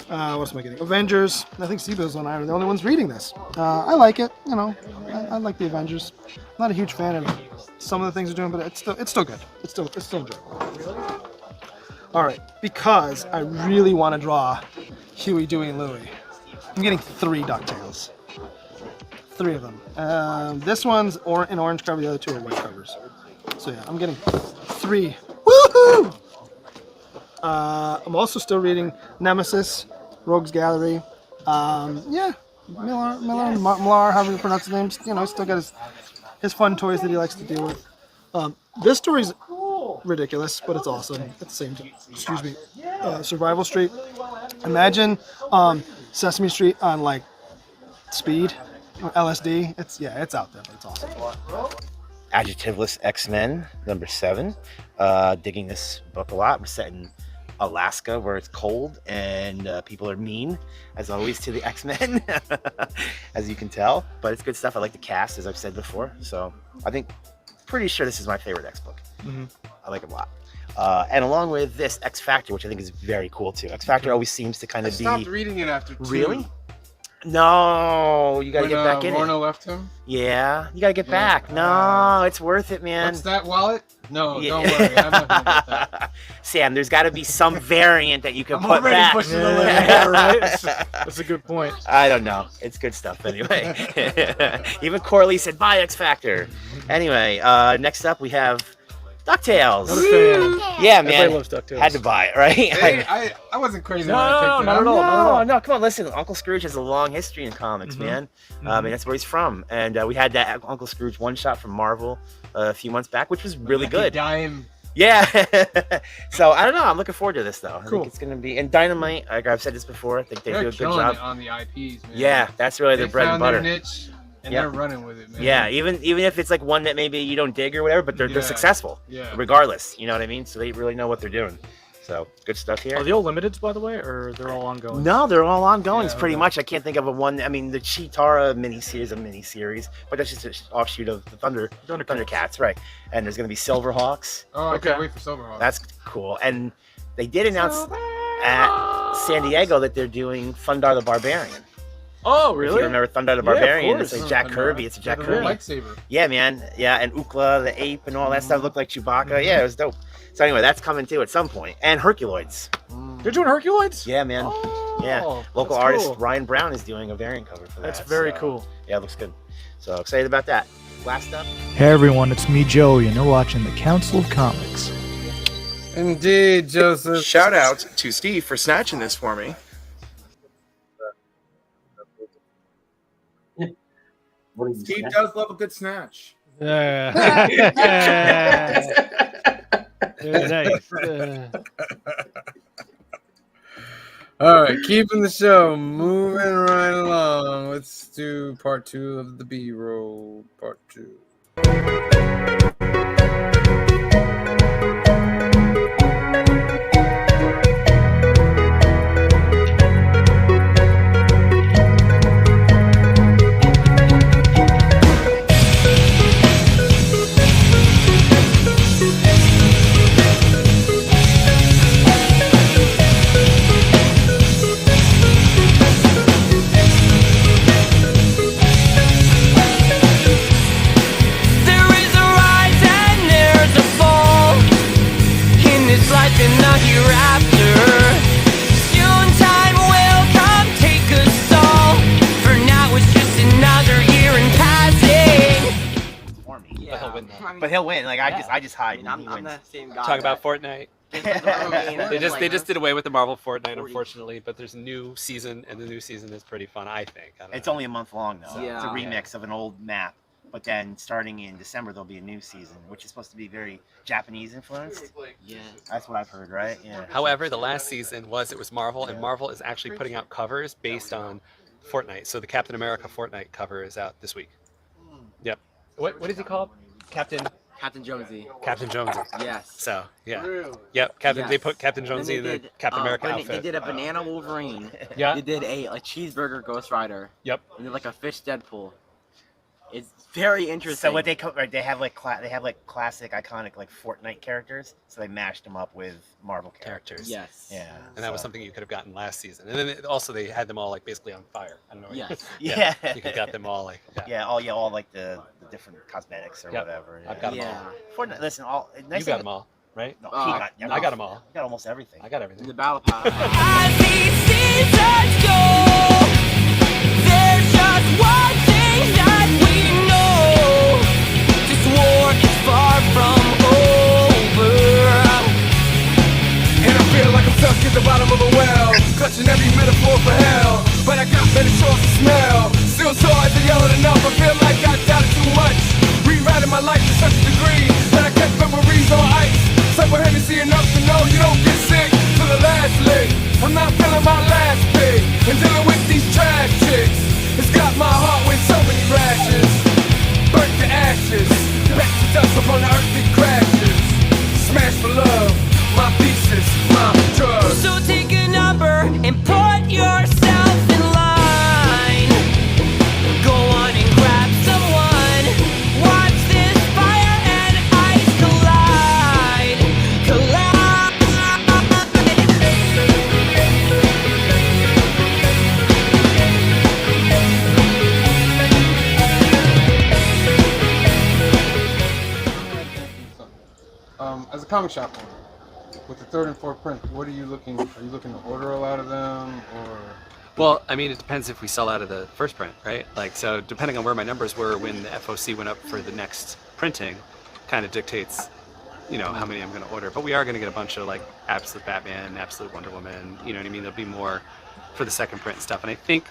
What else am I getting? Avengers. I think Seabill and I are the only ones reading this. I like it. I like the Avengers. I'm not a huge fan of some of the things they're doing, but it's still good. It's still enjoyable. All right, because I really want to draw Huey, Dewey, and Louie. I'm getting 3 DuckTales. 3 of them. This one's an orange cover, the other 2 are white covers. So yeah, I'm getting 3. Woohoo! I'm also still reading Nemesis, Rogues Gallery. Millar, however you pronounce his name. He's still got his fun toys that he likes to deal with. This story's ridiculous, but it's awesome at the same time. Excuse me. Survival Street. Imagine Sesame Street on like speed or LSD. It's out there, but it's awesome. Adjectiveless X-Men, number 7. Digging this book a lot. We're set in Alaska where it's cold and people are mean, as always, to the X-Men, as you can tell. But it's good stuff. I like the cast, as I've said before. So I think, pretty sure this is my favorite X book. I like it a lot. And along with this, X Factor, which I think is very cool too. X Factor always seems to kind of be. I stopped reading it after 2. Really? No, you gotta get back in Lorna it. left him? Yeah, you gotta get back. No, it's worth it, man. What's that wallet? No, Yeah. don't worry. I'm not gonna get that. Sam, there's got to be some variant that you can I'm put already back. pushing the limit here, right? That's a good point. I don't know. It's good stuff anyway. Even Corley said, buy X Factor. Anyway, next up we have DuckTales. Not a fan. Yeah, Everybody man. loves DuckTales. Had to buy it, right? Hey, I wasn't crazy when I picked it not up. at all. No, come on, listen. Uncle Scrooge has a long history in comics, man. And that's where he's from. And we had that Uncle Scrooge one-shot from Marvel a few months back, which was really good. Yeah. So I don't know. I'm looking forward to this though. I Cool. think it's gonna be, and Dynamite. Like I've said this before, I think they They're do a good killing job it on the IPs, man. Yeah, that's really They their bread and found their butter. niche, and Yep. they're running with it, man. Yeah, even if it's like one that maybe you don't dig or whatever, but they're Yeah. successful. Yeah. Regardless, you know what I mean. So they really know what they're doing. So good stuff here. Are they all limiteds, by the way, or they're all ongoing? No, they're all ongoing. Yeah, Pretty much. I can't think of a one. I mean, the Cheetara miniseries, but that's just an offshoot of the Thundercats, right? And there's going to be Silverhawks. Oh, I can't wait for Silverhawks. That's cool. And they did announce at San Diego that they're doing Thundar the Barbarian. Oh, If really? you remember Thundar the Yeah, of Barbarian, it's course. like Jack Kirby. It's a Jack With a Kirby. lightsaber. Yeah, man. Yeah, and Ookla the ape and all that stuff looked like Chewbacca. Yeah, it was dope. So anyway, that's coming too at some point. And Herculoids. They're doing Herculoids? Yeah, man. yeah. Local that's artist cool. Ryan Brown is doing a variant cover for that. That's very so, cool. Yeah, it looks good. So excited about that. Last up. Hey everyone, it's me, Joey, and you're watching the Council of Comics. Indeed, Joseph. Shout out to Steve for snatching this for me. Steve does love a good snatch. Very nice. All right, keeping the show moving right along. Let's do part 2 of the B-roll. Part 2. There is a rise and there's a fall in this life and the hereafter. Soon time will come, take us all. For now it's just another year in passing. But he'll win. Like I just hide. and he I'm wins. the same guy. Talk about Fortnite. They just Like, did away with the Marvel Fortnite, unfortunately, but there's a new season, and the new season is pretty fun, I think. I don't It's know. only a month long though. Yeah. It's a remix of an old map. But then starting in December there'll be a new season, which is supposed to be very Japanese influenced. Yeah. That's what I've heard, right? Yeah. However, the last season it was Marvel, and Marvel is actually putting out covers based on Fortnite. So the Captain America Fortnite cover is out this week. Yep. What is he called? Captain Jonesy. Captain Jonesy. Yes. So yeah. Really? Yep. They Yes. put Captain And Jonesy in they the did, Captain America they outfit. did a banana Wolverine. Yeah. They did a cheeseburger Ghost Rider. Yep. And then like a fish Deadpool. It's very interesting. So what they they have like classic iconic like Fortnite characters. So they mashed them up with Marvel characters. Yes. Yeah. And that was something you could have gotten last season. And then also they had them all like basically on fire. I don't know. Yes. Yeah. You could got them all like. Yeah. all like the different cosmetics or Yep. wataver. I've got 'em yeah. all. Fortnite, listen, all nice You got thing- them all, right? No, he got. I got them all. He got almost everything. I got everything. The battle pass. As these seasons go, there's just one thing that we know. This war is far from over. And I feel like I'm stuck at the bottom of a well, clutching every metaphor for hell. But I got many shores to smell. Still so hard to yell it enough. I feel like I doubted too much. Rewriting my life to such a degree that I kept memories on ice. Simple Hennessy enough to know you don't get sick to the last lick. I'm not feeling my last pig and dealing with these trash chicks. It's got my heart with so many rashes. Burnt to ashes, back to dust upon the earth it crashes. Smash for love, my thesis, my drug. So take a number and put yourself in line. Go on and grab someone. Watch this fire and ice collide. As a comic shop owner, with the 3rd and 4th print, what are you looking? Are you looking to order a lot of them, or? Well, I mean, it depends if we sell out of the first print, right? Like, so depending on where my numbers were when the FOC went up for the next printing, kind of dictates, you know, how many I'm going to order. But we are going to get a bunch of like Absolute Batman, Absolute Wonder Woman. You know what I mean? There'll be more for the second print and stuff. And I think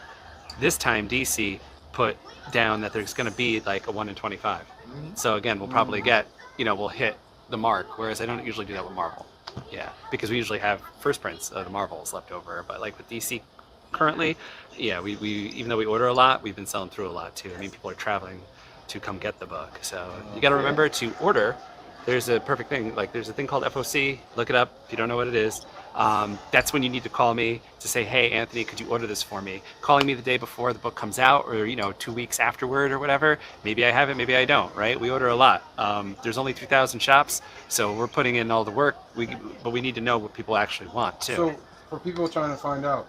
this time DC put down that there's going to be like a 1 in 25. So again, we'll probably get, you know, we'll hit the mark, whereas I don't usually do that with Marvel. Yeah, because we usually have first prints of the Marvels left over. But like with DC currently, yeah, we even though we order a lot, we've been selling through a lot too. I mean, people are traveling to come get the book. So you got to remember to order. There's a perfect thing. Like there's a thing called FOC. Look it up if you don't know what it is. That's when you need to call me to say, hey, Anthony, could you order this for me? Calling me the day before the book comes out, or 2 weeks afterward, or whatever. Maybe I have it, maybe I don't. Right? We order a lot. There's only 3,000 shops, so we're putting in all the work. But we need to know what people actually want too. So for people trying to find out,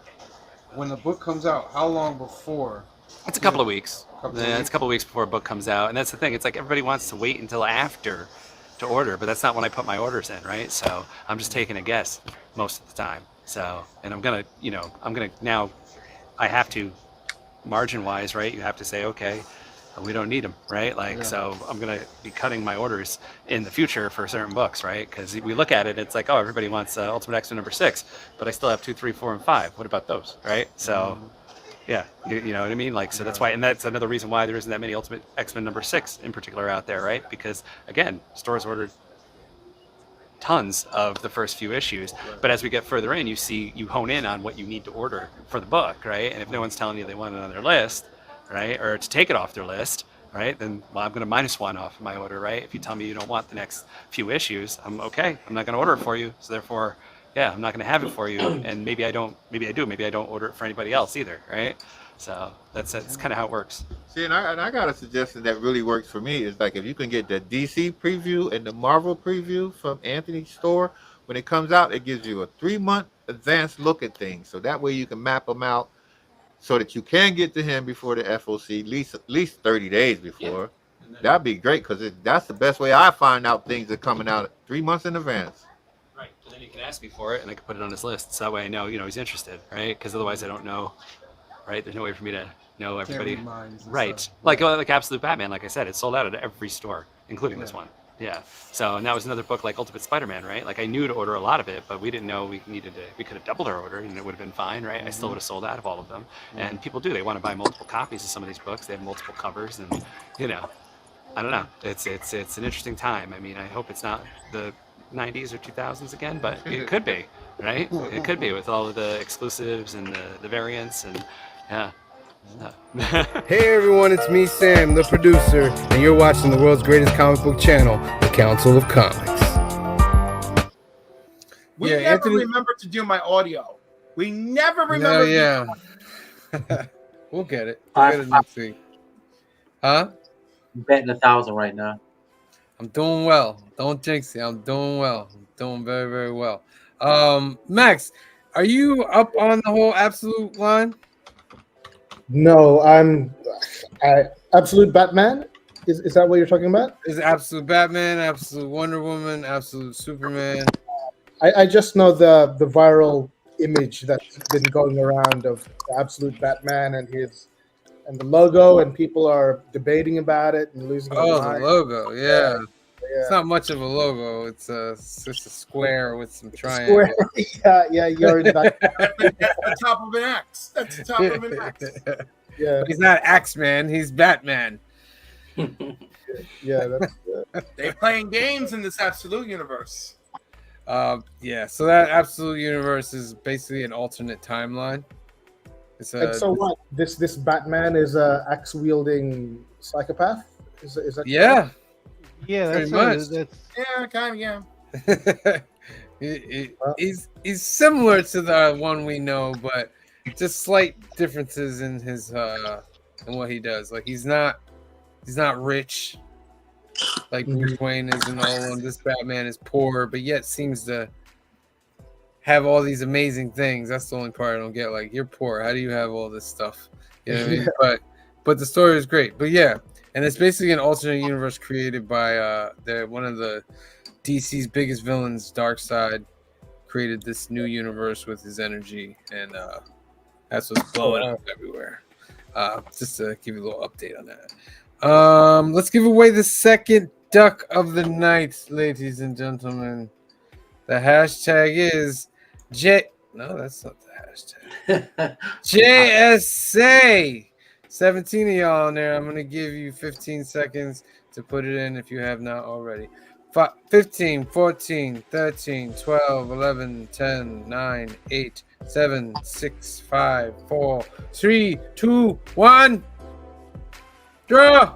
when the book comes out, how long before? It's a couple of weeks. It's a couple of weeks before a book comes out, and that's the thing. It's like everybody wants to wait until after to order, but that's not when I put my orders in, right? So I'm just taking a guess most of the time. So, and I'm gonna now, I have to, margin-wise, right? You have to say, okay, we don't need them, right? Like, so I'm gonna be cutting my orders in the future for certain books, right? Because we look at it, it's like, oh, everybody wants Ultimate X-Men #6, but I still have 2, 3, 4, and 5. What about those, right? So. Yeah, you know what I mean? Like, so that's why, and that's another reason why there isn't that many Ultimate X-Men #6 in particular out there, right? Because, again, stores ordered tons of the first few issues, but as we get further in, you hone in on what you need to order for the book, right? And if no one's telling you they want it on their list, right, or to take it off their list, right, then, well, I'm going to -1 off my order, right? If you tell me you don't want the next few issues, I'm okay. I'm not going to order it for you, so therefore... yeah, I'm not going to have it for you, and maybe I don't. Maybe I do. Maybe I don't order it for anybody else either, right? So that's kind of how it works. See, and I got a suggestion that really works for me. Is like if you can get the DC preview and the Marvel preview from Anthony's store, when it comes out, it gives you a 3-month advanced look at things. So that way you can map them out so that you can get to him before the FOC, at least 30 days before. Yeah. That'd be great because that's the best way I find out things are coming out 3 months in advance. Right, and then he can ask me for it, and I can put it on his list. So that way I know, he's interested, right? Because otherwise I don't know, right? There's no way for me to know everybody. Right, like Absolute Batman, like I said, it's sold out at every store, including this one. Yeah. So and that was another book like Ultimate Spider-Man, right? Like I knew to order a lot of it, but we didn't know we could have doubled our order, and it would have been fine, right? I still would have sold out of all of them. And people do; they want to buy multiple copies of some of these books. They have multiple covers, and I don't know. It's an interesting time. I mean, I hope it's not the 90s or 2000s again, but it could be, right? It could be with all of the exclusives and the variants, and yeah. Hey everyone, it's me, Sam, the producer, and you're watching the world's greatest comic book channel, the Council of Comics. We never remember to do my audio. We never remember. We'll get it. We'll get it next week. Huh? I'm betting 1,000 right now. I'm doing well. Don't jinx it. I'm doing well. I'm doing very, very well. Max, are you up on the whole Absolute line? No, Absolute Batman. Is that what you're talking about? Is Absolute Batman, Absolute Wonder Woman, Absolute Superman? I just know the viral image that's been going around of the Absolute Batman and the logo, and people are debating about it and losing their mind. The logo, yeah. It's not much of a logo. It's just a square with some triangles. Yeah, you're in that. That's the top of an axe. That's the top of an axe. Yeah. But he's not Axeman. He's Batman. Yeah, they're playing games in this Absolute universe. Yeah. So that Absolute universe is basically an alternate timeline. And so what? This Batman is a axe wielding psychopath. Is that? Yeah. Correct? Yeah, pretty much. Yeah, kind of. Yeah. He's similar to the one we know, but just slight differences in his in what he does. Like he's not rich like Bruce Wayne is in Nolan. This Batman is poor, but yet seems to have all these amazing things. That's the only part I don't get. Like, you're poor. How do you have all this stuff? You know what I mean? But the story is great. But yeah, and it's basically an alternate universe created by one of the DC's biggest villains, Darkseid, created this new universe with his energy, and that's what's blowing up everywhere. Just to give you a little update on that. Let's give away the second duck of the night, ladies and gentlemen. The hashtag is No, that's not the hashtag. JSA. 17 of y'all in there. I'm going to give you 15 seconds to put it in if you have not already. 15, 14, 13, 12, 11, 10, 9, 8, 7, 6, 5, 4, 3, 2, 1. Draw!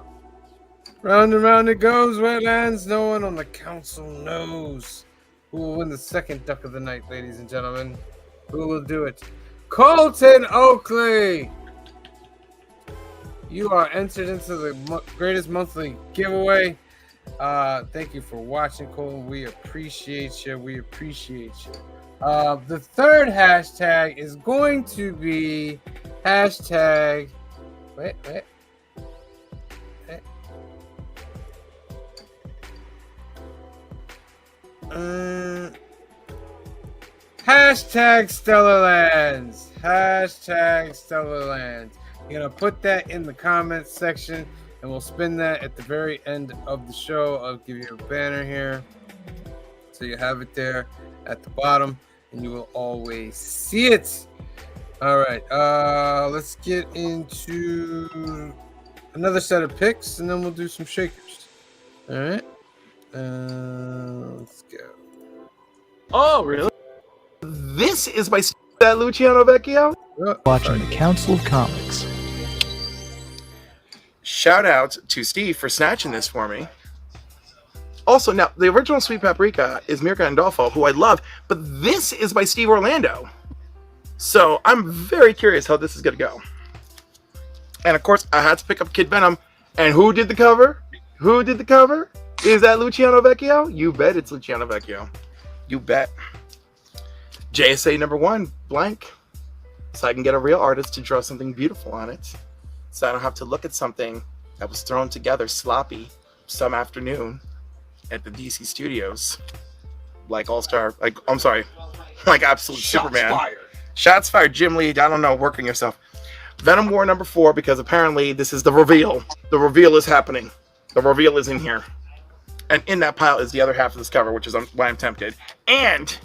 Round and round it goes, wetlands. No one on the council knows who will win the second duck of the night, ladies and gentlemen. Who will do it? Colton Oakley! You are entered into the greatest monthly giveaway. Thank you for watching, Colton. We appreciate you. We appreciate you. The third hashtag is going to be hashtag. Wait. Hashtag Stellar Lands. Hashtag Stellar Lands. You're going to put that in the comments section, and we'll spin that at the very end of the show. I'll give you a banner here, so you have it there at the bottom, and you will always see it. All right, let's get into another set of picks, and then we'll do some shakers. All right, let's go. Oh, really? This is by Luciano Vecchio. Watching the Council of Comics. Shout out to Steve for snatching this for me. Also, now, the original Sweet Paprika is Mirka Andolfo, who I love, but this is by Steve Orlando. So I'm very curious how this is going to go. And of course, I had to pick up Kid Venom. And who did the cover? Who did the cover? Is that Luciano Vecchio? You bet it's Luciano Vecchio. You bet. JSA #1, blank. So I can get a real artist to draw something beautiful on it. So I don't have to look at something that was thrown together sloppy some afternoon at the DC studios. Like All-Star, like Absolute Superman. Fired. Shots fired, Jim Lee. I don't know, working yourself. Venom War #4, because apparently this is the reveal. The reveal is happening. The reveal is in here. And in that pile is the other half of this cover, which is why I'm tempted. And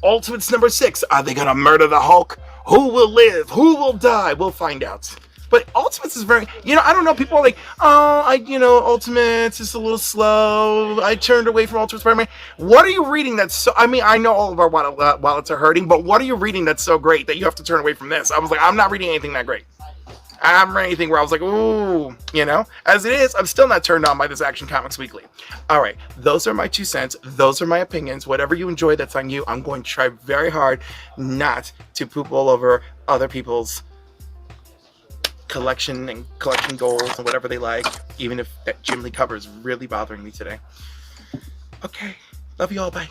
Ultimates #6. Are they going to murder the Hulk? Who will live? Who will die? We'll find out. But Ultimates is very, I don't know. People are like, Ultimates is a little slow. I turned away from Ultimate Spider-Man. What are you reading that's so, I know all of our wallets are hurting, but what are you reading that's so great that you have to turn away from this? I was like, I'm not reading anything that great. I haven't read anything where I was like, ooh, As it is, I'm still not turned on by this Action Comics Weekly. All right, those are my 2 cents. Those are my opinions. Whatever you enjoy, that's on you. I'm going to try very hard not to poop all over other people's collection goals and whatever they like, even if that Jim Lee cover is really bothering me today. Okay, love you all, bye.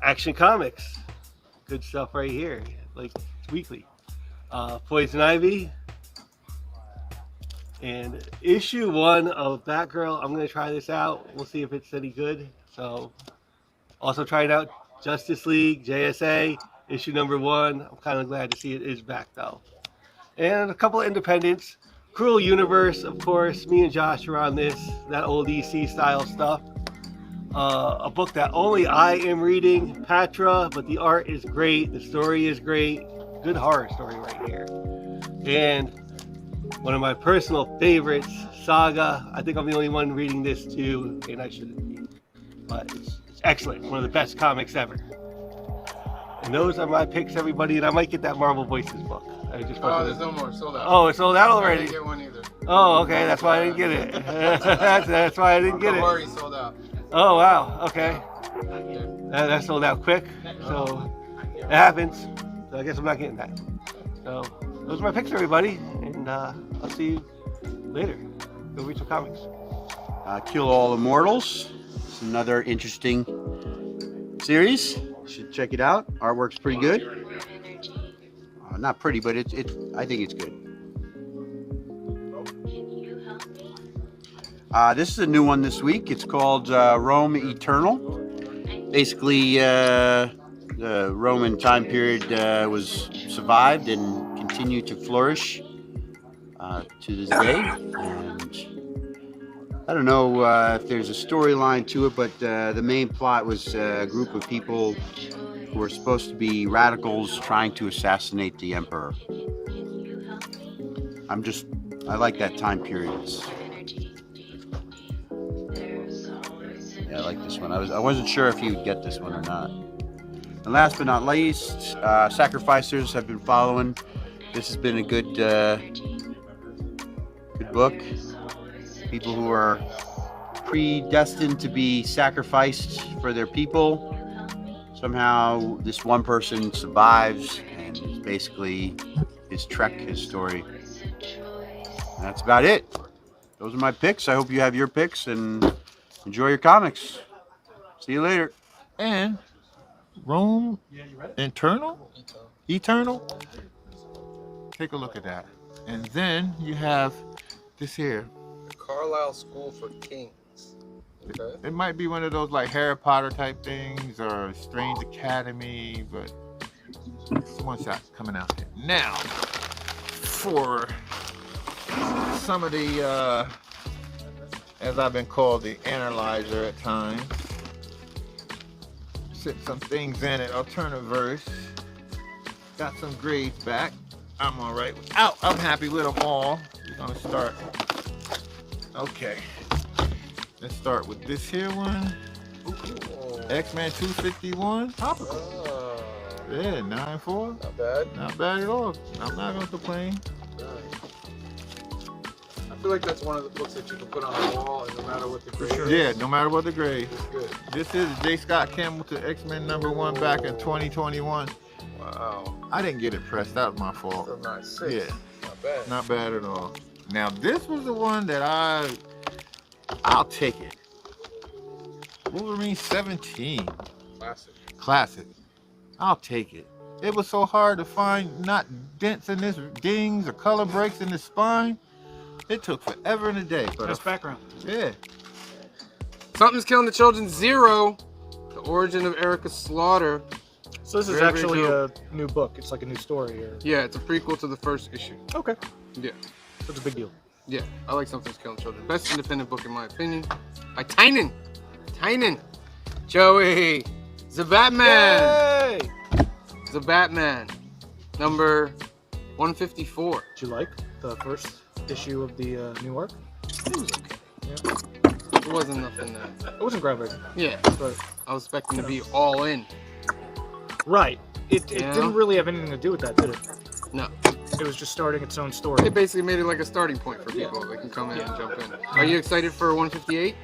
Action Comics, good stuff right here, like weekly. Poison Ivy and issue 1 of Batgirl. I'm gonna try this out. We'll see if it's any good. So also trying out Justice League JSA issue #1. I'm kind of glad to see it is back though. And a couple of independents. Cruel Universe, of course. Me and Josh are on this, that old EC style stuff. A book that only I am reading, Patra, but the art is great. The story is great. Good horror story right here. And one of my personal favorites, Saga. I think I'm the only one reading this too, and I shouldn't be. But it's excellent. One of the best comics ever. And those are my picks, everybody. And I might get that Marvel Voices book. There's no more. Sold out. Oh, it's sold out already? I didn't get one either. Oh, okay. That's why I didn't get it. That's why I didn't get it. Already sold out. Oh, wow. Okay. That sold out quick. So it happens. So I guess I'm not getting that. So those are my picks, everybody. And I'll see you later. Go read some comics. Kill All Immortals. It's another interesting series. You should check it out. Artwork's pretty good. Not pretty, but I think it's good. This is a new one this week. It's called Rome Eternal. Basically, the Roman time period was survived and continued to flourish to this day. And I don't know if there's a storyline to it, but the main plot was a group of people who were supposed to be radicals trying to assassinate the emperor. I like that time period. like this one. I wasn't sure if you would get this one or not. And last but not least, Sacrificers have been following. This has been a good book. People who are predestined to be sacrificed for their people. Somehow this one person survives, and it's basically his trek, his story. And that's about it. Those are my picks. I hope you have your picks and enjoy your comics. See you later. And Rome Eternal? Take a look at that. And then you have this here. The Carlisle School for Kings. Okay. It might be one of those like Harry Potter type things or Strange Academy, but it's one shot coming out there. Now, for some of the, as I've been called, the analyzer at times, sit some things in it, alternative verse, got some grades back. I'm all right without, I'm happy with them all. We're gonna start, okay. Let's start with this here one. X-Men 251. Topical. Yeah, 9.4. Not bad. Not bad at all. I'm not gonna complain. I feel like that's one of the books that you can put on the wall, and no matter what the grade is. Yeah, no matter what the grade. It's good. This is J. Scott Campbell to X-Men #1 back in 2021. Wow. I didn't get it pressed. That was my fault. So nice. 6. Yeah. Not bad. Not bad at all. Now this was the one that I'll take it. Wolverine 17. Classic. I'll take it. It was so hard to find not dents in this dings or color breaks in the spine. It took forever and a day. But Nice background. Yeah. Something's Killing the Children 0. The origin of Erica Slaughter. So this is Very, actually very a new book. It's like a new story. Or... Yeah, it's a prequel to the first issue. Okay. Yeah. That's a big deal. Yeah, I like Something's Killing Children. Best independent book in my opinion. By Tynan. Joey. The Batman. Yay! The Batman. Number 154. Did you like the first issue of the new arc? It was okay. Yeah. It wasn't nothing that. It wasn't groundbreaking. Yeah, but I was expecting to be all in. Right. It You know? didn't really have anything to do with that, did it? No. It was just starting its own story. It basically made it like a starting point for people. They can come in and jump in. Are you excited for 158?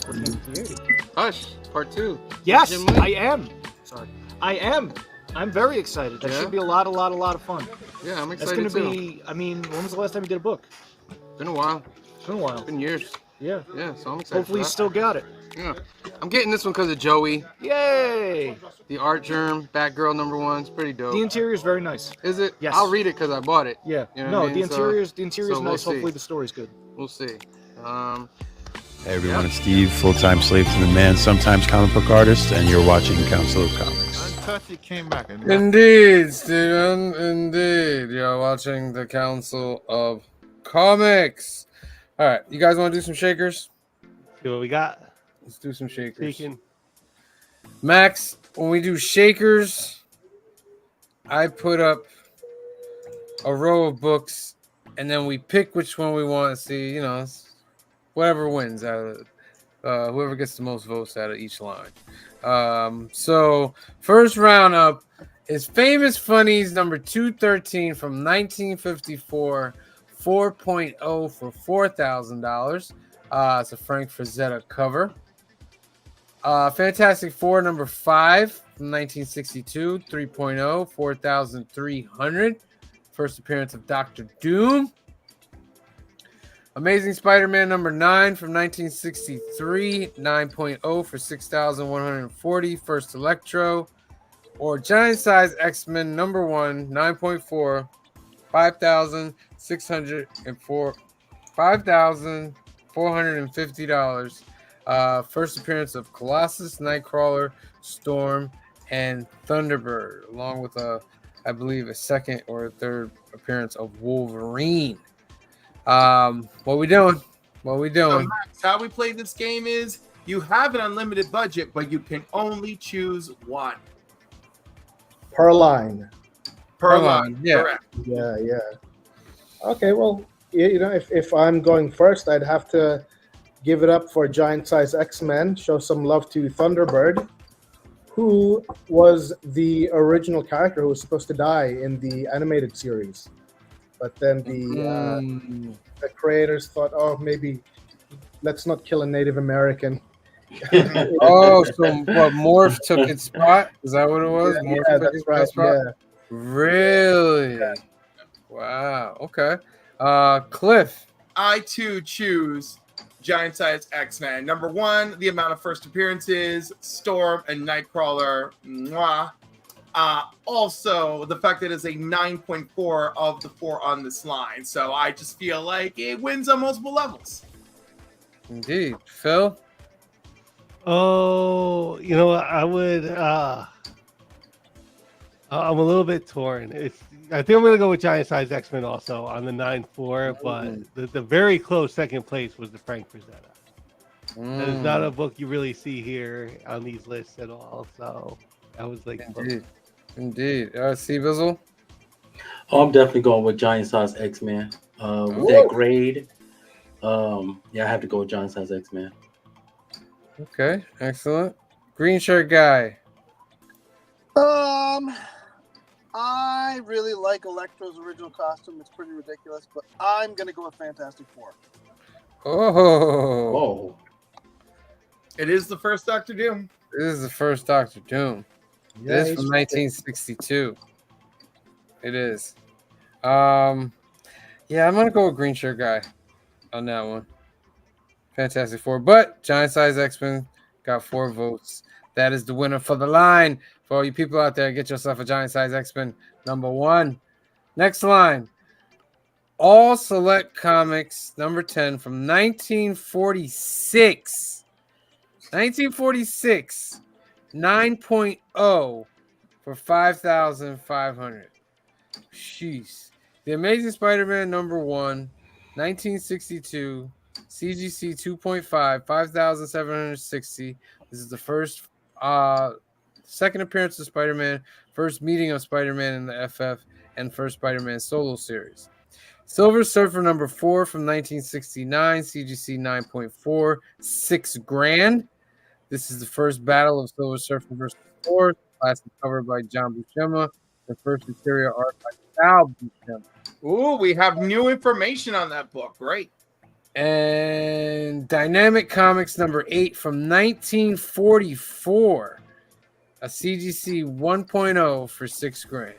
158. Hush, part 2. Yes, Jim Lee. I am. Sorry. I am. I'm very excited. That Yeah? should be a lot of fun. Yeah, I'm That's excited gonna too. be. I mean, when was the last time you did a book? Been a while. It's been a while. Been years. Yeah. Yeah, so I'm excited. Hopefully, for you that. still got it. Yeah. I'm getting this one because of Joey. Yay! The art germ, Batgirl #1. It's pretty dope. The interior is very nice. Is it? Yes. I'll read it because I bought it. Yeah. You know No, what I mean? the interior's so nice. we'll Hopefully, see. the story's good. We'll see. Hey everyone, it's Steve, full-time slave to the man, sometimes comic book artist, and you're watching Council of Comics. Untouched came back. Indeed, Steven. Indeed. You're watching the Council of Comics. All right. You guys want to do some shakers? See what we got? Let's do some shakers. Speaking. Max, when we do shakers, I put up a row of books, and then we pick which one we want to see. You know, whatever wins out of it. Whoever gets the most votes out of each line. So first round up is Famous Funnies number 213 from 1954, 4.0 for $4,000. It's a Frank Frazetta cover. Fantastic Four number 5 from 1962, 3.0, 4,300. First appearance of Dr. Doom. Amazing Spider-Man number 9 from 1963, 9.0 for 6,140. First Electro. Or Giant Size X-Men number 1, 9.4, $5,450. First appearance of Colossus, Nightcrawler, Storm, and Thunderbird, along with I believe a second or a third appearance of Wolverine. What we doing? So, Max, how we play this game is you have an unlimited budget, but you can only choose one. Per line. Per line, yeah. Correct. Yeah. Okay, well, you know, if I'm going first, I'd have to give it up for Giant Size X-Men. Show some love to Thunderbird, who was the original character who was supposed to die in the animated series. But then the creators thought, oh, maybe let's not kill a Native American. Oh, so what? Morph took its spot? Is that what it was? Yeah, Morph yeah, took that's its right. spot? Yeah. Really? Wow. Okay. Cliff. I too choose Giant Size X-Men. Number one, the amount of first appearances, Storm and Nightcrawler. Mwah. Also, the fact that it's a 9.4 of the 4 on this line. So I just feel like it wins on multiple levels. Indeed. Phil? Oh, you know what? I would. I'm a little bit torn. I think I'm going to go with Giant Size X-Men also on the 9.4, but the very close second place was the Frank Frazetta. That is not a book you really see here on these lists at all. So that was like Indeed. C Bizzle? Oh, I'm definitely going with Giant Size X-Men. With that grade, I have to go with Giant Size X-Men. Okay, excellent. Green shirt guy. I really like Electro's original costume. It's pretty ridiculous, but I'm gonna go with Fantastic Four. Oh. Whoa. It is the first Doctor Doom. This is the first Doctor Doom. Yeah, It is he's from from- 1962. It is. Yeah, I'm gonna go with green shirt guy on that one. Fantastic Four, but Giant Size X-Men got 4 votes. That is the winner for the line. For all you people out there, get yourself a Giant Size X-Men number 1. Next line. All Select Comics number 10 from 1946. 1946. 9.0 for 5,500. Jeez. The Amazing Spider-Man number 1, 1962. CGC 2.5, 5,760. This is the first, second appearance of Spider-Man, first meeting of Spider-Man in the FF, and first Spider-Man solo series. Silver Surfer number 4 from 1969, CGC 9.4, $6,000. This is the first battle of Silver Surfer versus Thor, classic cover by John Buscema, the first interior art by Sal Buscema. Ooh, we have new information on that book. Great. And Dynamic Comics number 8 from 1944, a CGC 1.0 for $6,000.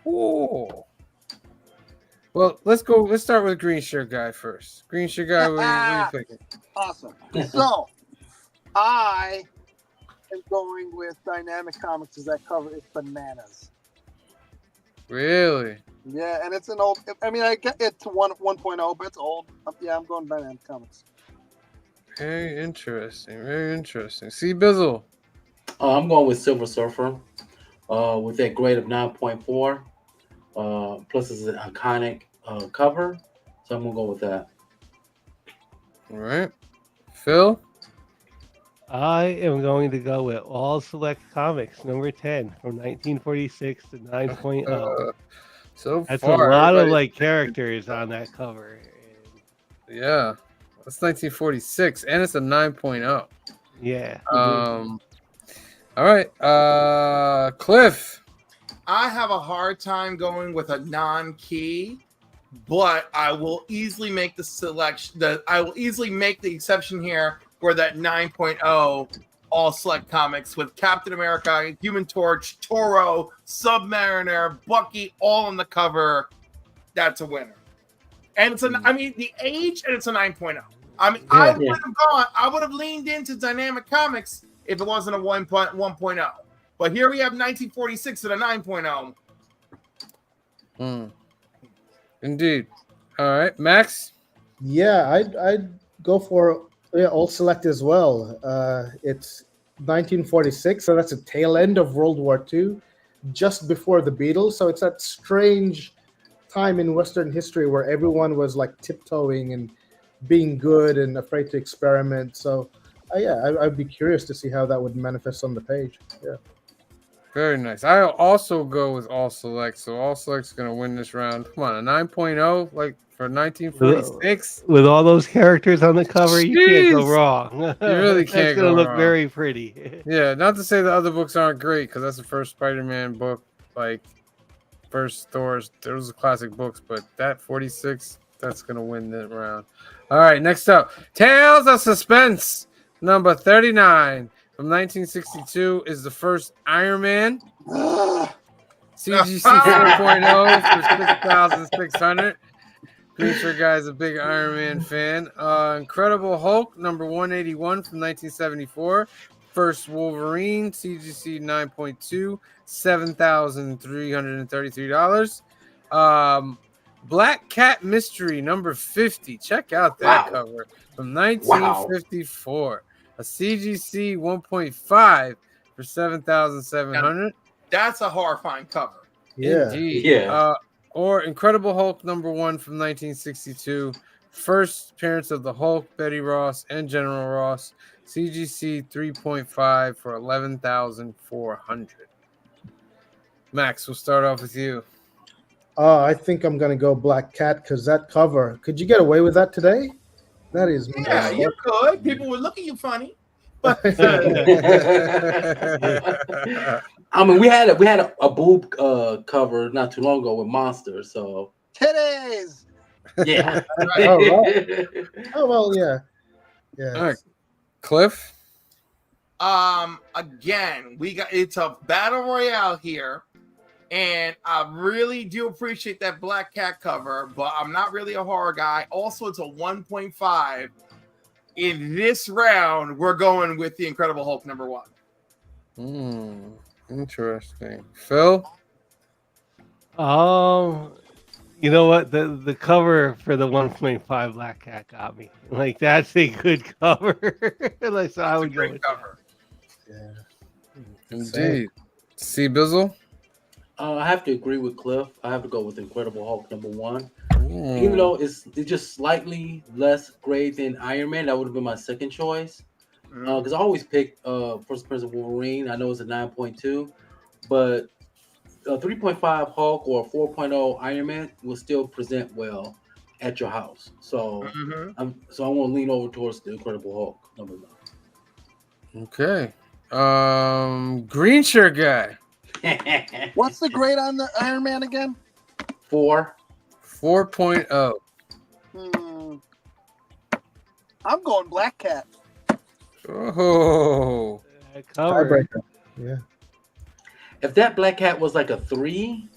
Cool. Well, let's start with Green Shirt Guy first. Green Shirt Guy, what are you picking? Awesome. So, I am going with Dynamic Comics as that cover is bananas. Really? Yeah, and it's an old. I mean, I get it's 1.0, but it's old. Yeah, I'm going Dynamic Comics. Very interesting. Very interesting. See, Bizzle. I'm going with Silver Surfer with that grade of 9.4. Plus, it's an iconic cover, so I'm going to go with that. All right. Phil? I am going to go with All Select Comics number 10 from 1946 to 9.0. So That's far, a lot of everybody- like characters on that cover. Yeah. That's 1946, and it's a 9.0. Yeah. All right. Cliff. I have a hard time going with a non-key, but I will easily make the selection. I will easily make the exception here for that 9.0 All Select Comics with Captain America, Human Torch, Toro, Submariner, Bucky, all on the cover. That's a winner. And it's I mean, the age, and it's a 9.0. I mean, I would have gone. I would have leaned into Dynamic Comics if it wasn't a 1.0. But here we have 1946 at a 9.0. Indeed. All right, Max. Yeah, I'd go for All Select as well. It's 1946, so that's a tail end of World War II, just before the Beatles. So it's that strange time in Western history where everyone was like tiptoeing and being good and afraid to experiment. So, I'd be curious to see how that would manifest on the page. Yeah. Very nice. I'll also go with All Select. So All Select's going to win this round. Come on, a 9.0 like for 1946. With all those characters on the cover, you can't go Jeez. wrong. You really That's can't gonna go look wrong. very pretty. Yeah, not to say the other books aren't great, because that's the first Spider-Man book, like first Thor's. Those are classic books, but that 46, that's gonna win that round. All right, next up, Tales of Suspense, number 39 from 1962 is the first Iron Man. CGC 4.0 for 6,600. Pretty sure guy's a big Iron Man fan. Incredible Hulk, number 181 from 1974. First Wolverine, CGC 9.2, $7,333. Black Cat Mystery, number 50. Check out that cover from 1954. A CGC 1.5 for 7,700. That's a horrifying cover. Indeed. Yeah. Or Incredible Hulk number 1 from 1962. First appearance of the Hulk, Betty Ross, and General Ross. CGC 3.5 for 11,400. Max, we'll start off with you. I think I'm gonna go Black Cat because that cover. Could you get away with that today? That is Yeah, you could. People would look at you funny. I mean, we had a boob cover not too long ago with Monsters, so Titties. yeah. Oh, right. Oh well, yeah. All right. Cliff. Again, it's a battle royale here, and I really do appreciate that Black Cat cover, but I'm not really a horror guy. Also, it's a 1.5. In this round, we're going with the Incredible Hulk number 1. Interesting. Phil? You know what? The cover for the 1.5 Black Cat got me. Like, that's a good cover. Like, so I would go with cover. Yeah. Indeed. C. Bizzle? I have to agree with Cliff. I have to go with Incredible Hulk number 1. Even though it's just slightly less great than Iron Man, that would have been my second choice. Because I always pick First Appearance of Wolverine. I know it's a 9.2, but a 3.5 Hulk or a 4.0 Iron Man will still present well at your house. So I want to lean over towards the Incredible Hulk number 1. Okay. Green shirt guy. What's the grade on the Iron Man again? 4. 4.0. I'm going Black Cat. Oh. Tiebreaker. Yeah. If that Black Cat was like a 3,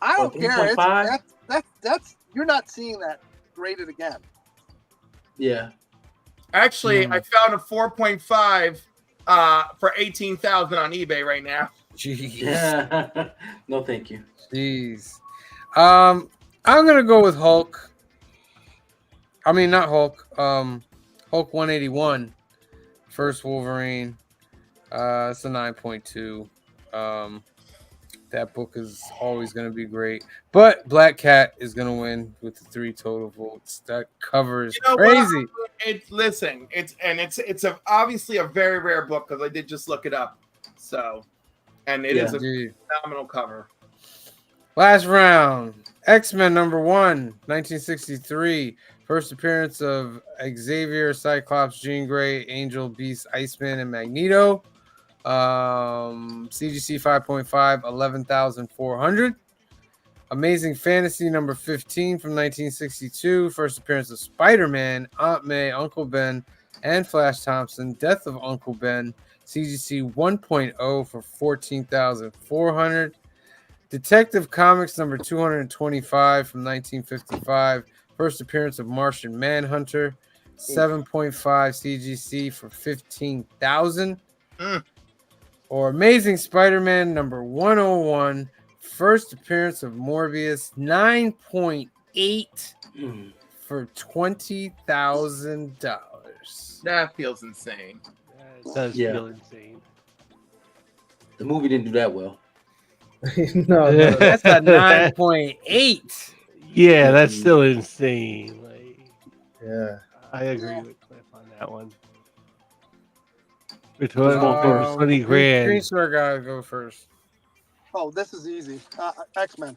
I don't or care. 3.5, That's you're not seeing that graded again. yeah. Actually, I found a 4.5 for 18,000 on eBay right now. Jeez. Yeah. No, thank you. Jeez. I'm gonna go with Hulk. I mean, not Hulk. Hulk 181. First Wolverine. It's a 9.2. That book is always going to be great. But Black Cat is going to win with the 3 total votes. That cover is crazy. It's obviously a very rare book because I did just look it up. So, and it is a phenomenal cover. Last round. X-Men number 1, 1963. First appearance of Xavier, Cyclops, Jean Grey, Angel, Beast, Iceman, and Magneto. CGC 5.5, 11,400. Amazing Fantasy number 15 from 1962. First appearance of Spider-Man, Aunt May, Uncle Ben, and Flash Thompson. Death of Uncle Ben. CGC 1.0 for 14,400. Detective Comics number 225 from 1955. First appearance of Martian Manhunter. 7.5 CGC for 15,000. Or Amazing Spider-Man number 101. First appearance of Morbius. 9.8 for $20,000. That feels insane. That does feel insane. The movie didn't do that well. No, that's a 9.8. Yeah, that's still insane. Like, yeah, I agree with Cliff on that one. Which one? $20 grand. Green shirt guy go first. Oh, this is easy. X-Men.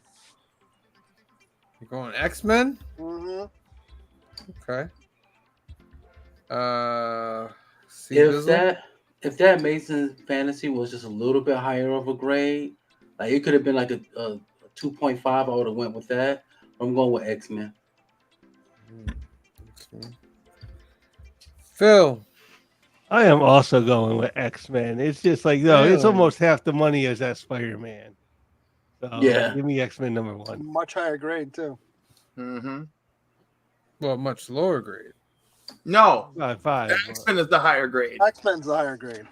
You're going X-Men? Mm-hmm. Okay. If that Amazing Fantasy was just a little bit higher of a grade, like it could have been like a 2.5, I would have went with that. I'm going with X-Men. Phil. I am also going with X-Men. It's just like, no, it's Really? almost half the money as that Spider-Man. So Yeah. give me X-Men number 1. Much higher grade too. Mm-hmm. Well, much lower grade. No. 5. X-Men is the higher grade. X-Men's the higher grade.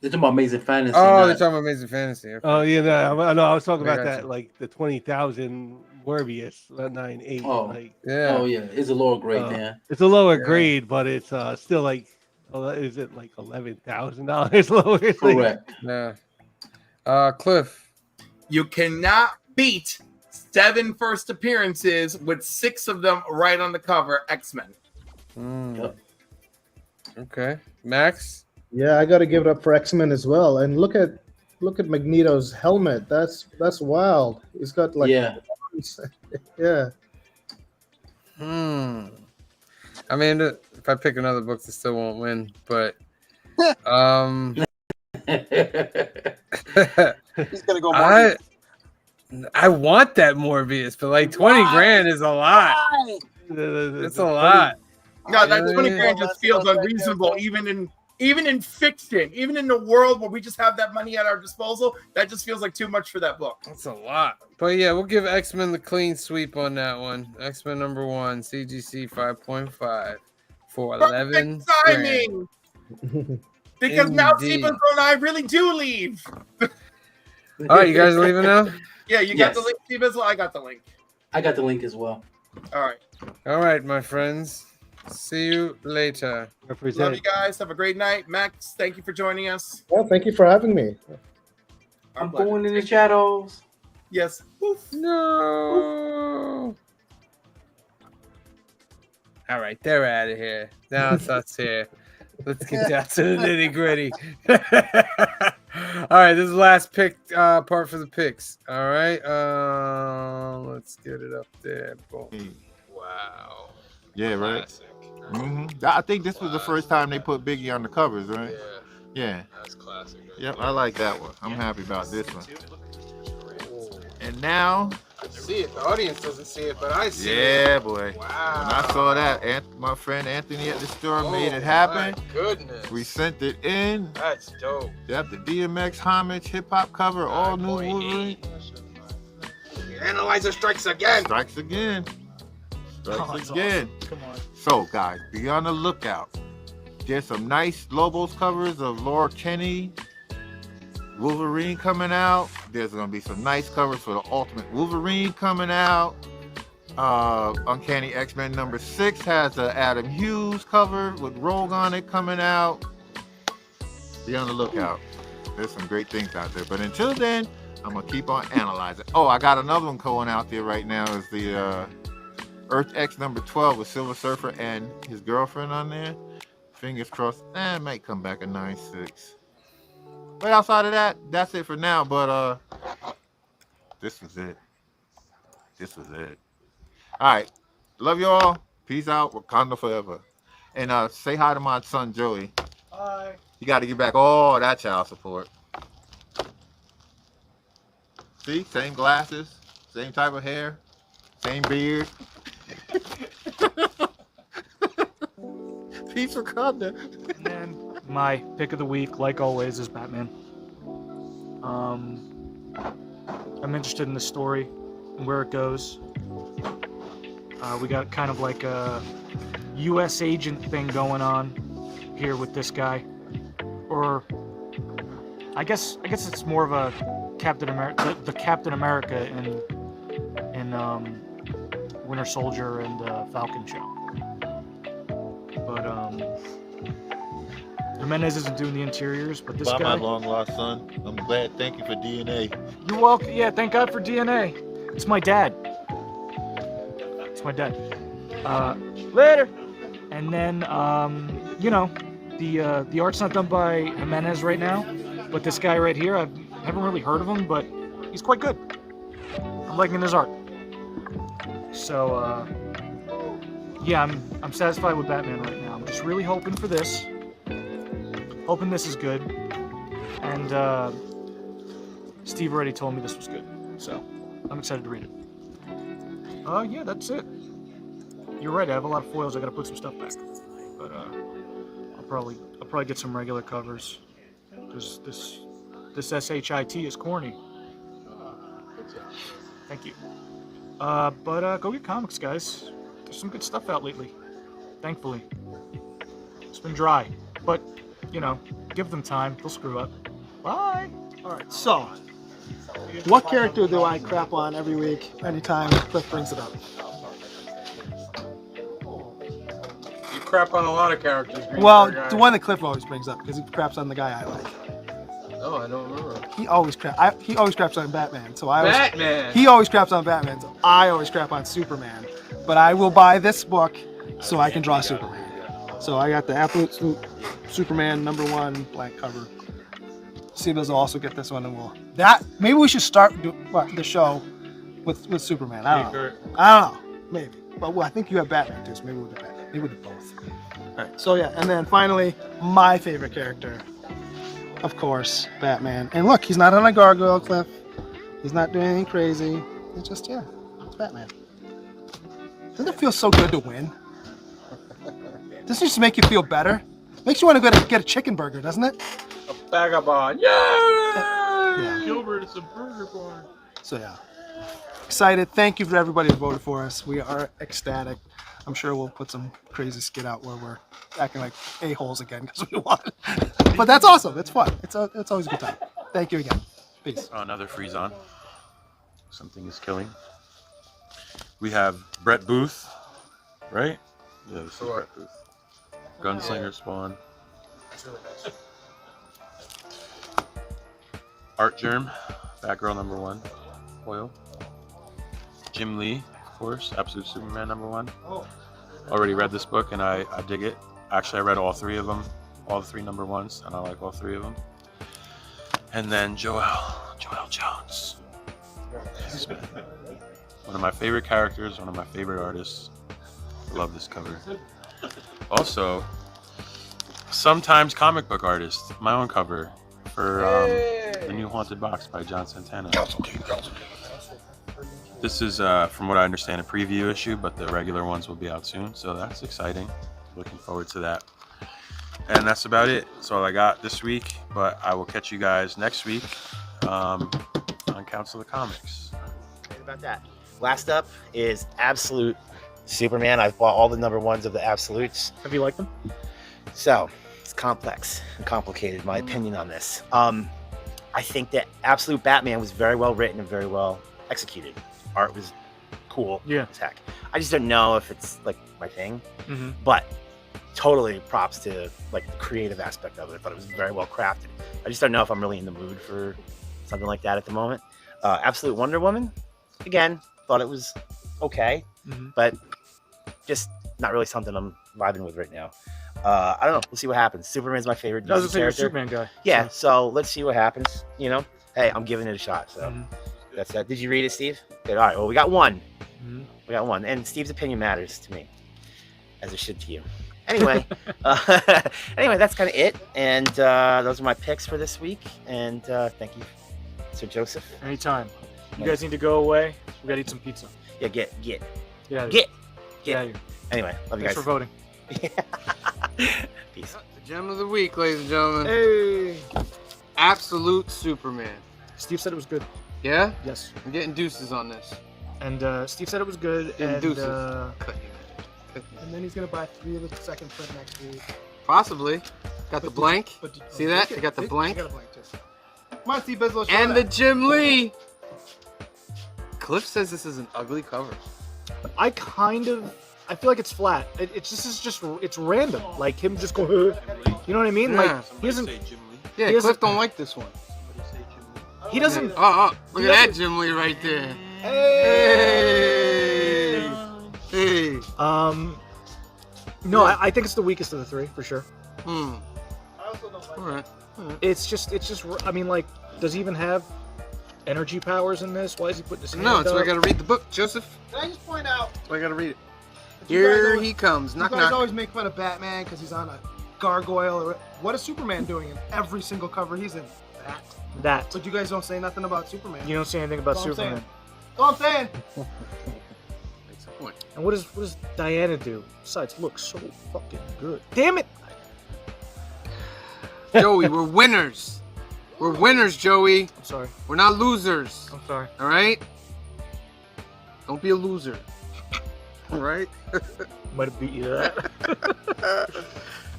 They're talking about Amazing Fantasy. Oh, they're talking about Amazing Fantasy. Okay. Oh, yeah, no, I was talking I about got that, you. like the 20,000 Morbius, 9.8. Oh, Like, Yeah. Oh, yeah. It's a lower grade then. it's a lower Yeah. grade, but it's still like, is it like $11,000 lower? It's like- Correct. Yeah. Cliff. You cannot beat 7 first appearances with 6 of them right on the cover. X-Men. Yep. Okay. Max. Yeah, I got to give it up for X-Men as well. And look at Magneto's helmet. That's wild. He's got like Yeah. yeah. I mean, if I pick another book, they still won't win. But He's gonna go. I want that Morbius, but like 20 grand is a lot. It's a lot. No, that Yeah. 20 grand just feels unreasonable, even in fiction, even in the world where we just have that money at our disposal. That just feels like too much for that book. That's a lot. But yeah, we'll give X-Men the clean sweep on that one. X-Men number 1, CGC 5.5 for 11 timing. Because now Indeed. Seabuzzle and I really do leave. All right, you guys leaving now? Yeah, you got Yes. the link, Seabuzzle. I got the link. I got the link as well. All right, my friends. See you later. Love you guys. Have a great night. Max, thank you for joining us. Well, thank you for having me. I'm going in the shadows. Yes. No. All right, they're out of here. Now it's us here. Let's get down to the nitty gritty. All right, this is the last pick part for the picks. All right, let's get it up there. Boom. Wow. Yeah, right. I think this was the first time they put Biggie on the covers, right? Yeah. That's classic. Yep, I like that one. I'm happy about this one. And now, I see it. The audience doesn't see it, but I see it. yeah, boy. Wow. When I saw that, my friend Anthony at the store made it happen. My goodness. We sent it in. That's dope. Yep, the DMX homage hip hop cover, all new Wolverine. Analyzer strikes again. Strikes again. Strikes that's again. awesome. Come on. So, guys, be on the lookout. There's some nice Lobos covers of Laura Cheney, Wolverine coming out. There's going to be some nice covers for the Ultimate Wolverine coming out. Uncanny X-Men number 6 has a Adam Hughes cover with Rogue on it coming out. Be on the lookout. There's some great things out there. But until then, I'm going to keep on analyzing. Oh, I got another one going out there right now. Is the Earth X number 12 with Silver Surfer and his girlfriend on there. Fingers crossed. It might come back a 9.6. But outside of that, that's it for now. But this was it. This was it. All right. Love you all. Peace out. Wakanda forever. And say hi to my son Joey. Hi. You got to get back all that child support. See, same glasses, same type of hair, same beard. Peace Wakanda. And my pick of the week, like always, is Batman. I'm interested in the story and where it goes. We got kind of like a U.S. agent thing going on here with this guy, or I guess it's more of a Captain America, the Captain America in Winter Soldier and Falcon show. But Jimenez isn't doing the interiors, but this By guy. my long lost son, I'm glad. Thank you for DNA. You're welcome. Yeah, thank God for DNA. It's my dad. It's my dad. Later. And then, the art's not done by Jimenez right now, but this guy right here, I haven't really heard of him, but he's quite good. I'm liking his art. So yeah, I'm satisfied with Batman right now. I'm just really hoping for this. Hoping this is good. And Steve already told me this was good, so I'm excited to read it. Yeah, that's it. You're right. I have a lot of foils. I gotta put some stuff back, but I'll probably get some regular covers because this SHIT is corny. Thank you. But go get comics, guys. There's some good stuff out lately. Thankfully, it's been dry, but you know, give them time. They'll screw up. Bye. All right. So, what character do I crap on every week, anytime Cliff brings it up? You crap on a lot of characters. Well, the one that Cliff always brings up because he craps on the guy I like. Oh, I don't remember. He always craps on Batman. So Batman. He always craps on Batman. So I always crap on Superman. But I will buy this book so I can draw Superman. So I got the Absolute Superman #1 blank cover. Sebas will also get this one, and maybe we should start the show with Superman. I don't know, maybe. But I think you have Batman too, so maybe we'll do Batman. Maybe we'll do both. All right. So yeah, and then finally, my favorite character, of course, Batman. And look, he's not on a gargoyle cliff. He's not doing anything crazy. It's just it's Batman. Doesn't it feel so good to win? Doesn't it just make you feel better? Makes you want to go get a chicken burger, doesn't it? A vagabond. Yeah! Gilbert, it's a burger barn. So yeah, excited. Thank you for everybody who voted for us. We are ecstatic. I'm sure we'll put some crazy skit out where we're acting like a-holes again because we won. But that's awesome. It's fun. It's always a good time. Thank you again. Peace. Another freeze on. Something is killing. We have Brett Booth, right? Yeah, this is Brett Booth. Gunslinger Spawn. Art Germ, Batgirl #1, foil. Jim Lee, of course, Absolute Superman #1. Already read this book and I dig it. Actually, I read all 3 of them, all the 3 #1s, and I like all 3 of them. And then Joel Jones. One of my favorite characters, one of my favorite artists. I love this cover. Also, sometimes comic book artist, my own cover for the new Haunted Box by John Santana. This is, from what I understand, a preview issue, but the regular ones will be out soon, so that's exciting. Looking forward to that. And that's about it. That's all I got this week, but I will catch you guys next week on Council of Comics. Right about that. Last up is Absolute Superman. I've bought all the #1s of the Absolutes. Have you liked them? So, it's complex and complicated, my opinion on this. I think that Absolute Batman was very well written and very well executed. Art was cool as heck. I just don't know if it's like my thing, but totally props to like the creative aspect of it. I thought it was very well crafted. I just don't know if I'm really in the mood for something like that at the moment. Absolute Wonder Woman, again, thought it was okay, but just not really something I'm vibing with right now. I don't know. We'll see what happens. Superman's my favorite DC character. Superman guy. Yeah, so let's see what happens. You know, hey, I'm giving it a shot. So that's that. Did you read it, Steve? Good. All right. Well, we got one. We got one, and Steve's opinion matters to me, as it should to you. Anyway, anyway, that's kind of it. And those are my picks for this week. And thank you, Sir Joseph. Anytime. You guys need to go away. We gotta eat some pizza. Yeah, get. Yeah. Get. Yeah. Anyway, love you Thanks guys. for voting. Peace. The gem of the week, ladies and gentlemen. Hey. Absolute Superman. Steve said it was good. Yeah? Yes. I'm getting deuces on this. And Steve said it was good. Getting And deuces. And then he's gonna buy 3 of the second print next week. Possibly. Got the blank. See that? I got the blank. I got a blank too. Come on, Steve Bizzle. And the Jim Lee. Cliff says this is an ugly cover. I feel like it's flat. It's random. Like him just going, you know what I mean? Yeah. Like he doesn't. Yeah, he Cliff doesn't- don't like this one. He doesn't. Look at he that doesn't- Jim Lee right there. Hey. Hey. No, I think it's the weakest of the 3 for sure. All right. It's just. I mean, like, does he even have energy powers in this? Why is he putting his hand No, that's why I up? got to read the book, Joseph. Can I just point out? That's why I got to read it. that you guys Here always- he comes. Knock, you guys knock. always make fun of Batman because he's on a gargoyle. Or what is Superman doing in every single cover he's in? That. But you guys don't say nothing about Superman. You don't say anything about That's all I'm Superman. saying. That's all I'm saying. Makes a point. And what does Diana do? Besides, look so fucking good. Damn it! Joey, we're winners. We're winners, Joey. I'm sorry. We're not losers. I'm sorry. All right? Don't be a loser. All right? Might have beat you to that.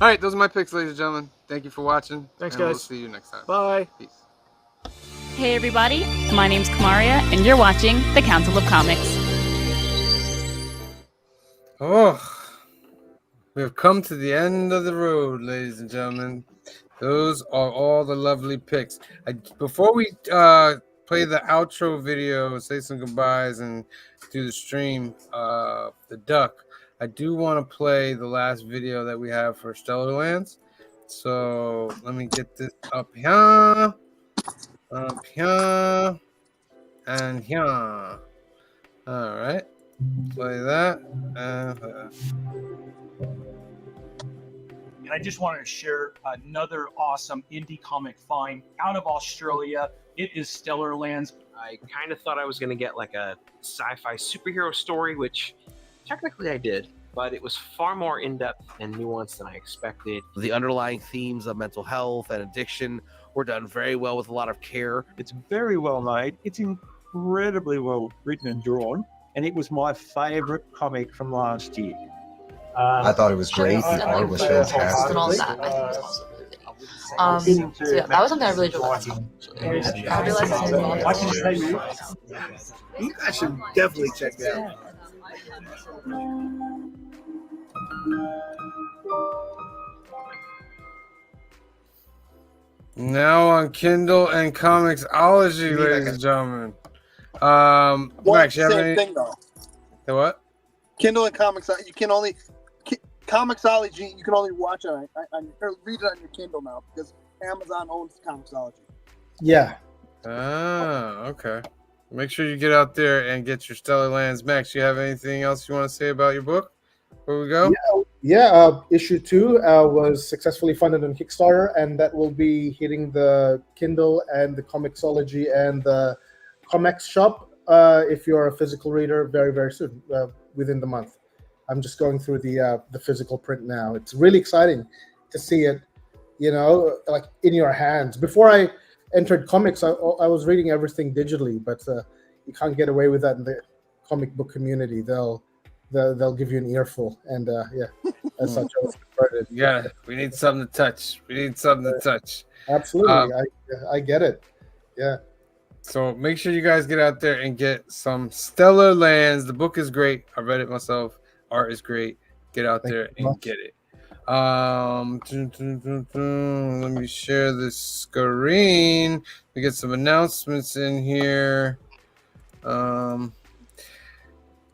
All right, those are my picks, ladies and gentlemen. Thank you for watching. Thanks, and We'll guys. see you next time. Bye. Peace. Hey everybody, my name's Kamaria, and you're watching the Council of Comics. Oh, we have come to the end of the road, ladies and gentlemen. Those are all the lovely picks. Before we play the outro video, say some goodbyes, and do the stream, the duck, I do want to play the last video that we have for Stellar Lands. So let me get this up here, and here. All right, play that. And I just wanted to share another awesome indie comic find out of Australia. It is Stellar Lands. I kind of thought I was going to get like a sci-fi superhero story, which technically I did, but it was far more in-depth and nuanced than I expected. The underlying themes of mental health and addiction were done very well with a lot of care. It's very well made. It's incredibly well written and drawn, and it was my favourite comic from last year. I thought it was great. The art was fantastic. And all that, I think was also really good. So yeah, that was something I really enjoyed last time. I realized I should definitely check that out. Now on Kindle and Comixology, ladies and gentlemen. Max, you have Same any? thing though. The what? Kindle and comics. You can only Comixology. You can only watch it or read it on your Kindle now because Amazon owns Comixology. Yeah. Ah, okay. Make sure you get out there and get your Stellar Lands. Max, you have anything else you want to say about your book before we go? Yeah, issue 2 was successfully funded on Kickstarter, and that will be hitting the Kindle and the Comixology and the Comics shop if you're a physical reader very, very soon, within the month. I'm just going through the physical print now. It's really exciting to see it, like in your hands. Before I entered comics, I was reading everything digitally, but you can't get away with that in the comic book community. They'll give you an earful, and as such, I was converted. Yeah, we need something to touch. Absolutely, I get it. Yeah. So make sure you guys get out there and get some Stellar Lands. The book is great. I read it myself. Art is great. Get out there and get it. Let me share this screen. We get some announcements in here.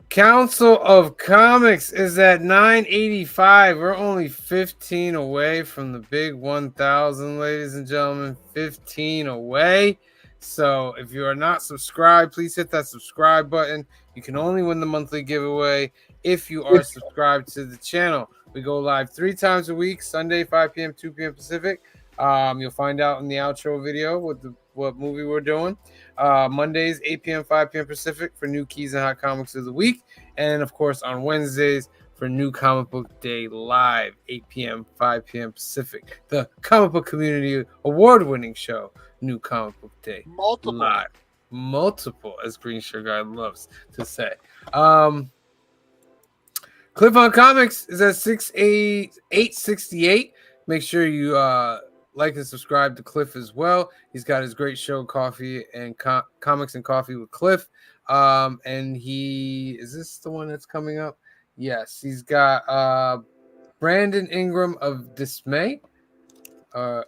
Council of Comics is at 985. We're only 15 away from the big 1,000, ladies and gentlemen. 15 away. So if you are not subscribed, please hit that subscribe button. You can only win the monthly giveaway if you are subscribed to the channel. We go live 3 times a week, Sunday, 5 p.m., 2 p.m. Pacific. You'll find out in the outro video what movie we're doing. Mondays, 8 p.m., 5 p.m. Pacific for new keys and hot comics of the week. And, of course, on Wednesdays for New Comic Book Day Live, 8 p.m., 5 p.m. Pacific. The Comic Book Community Award-winning show, New Comic Book Day Live. Multiple, as Green Shirt Guy loves to say. Cliff on Comics is at 868. Make sure you like and subscribe to Cliff as well. He's got his great show, Coffee and Comics and Coffee with Cliff. And is this the one that's coming up? Yes, he's got Brandon Ingram of Dismay. Of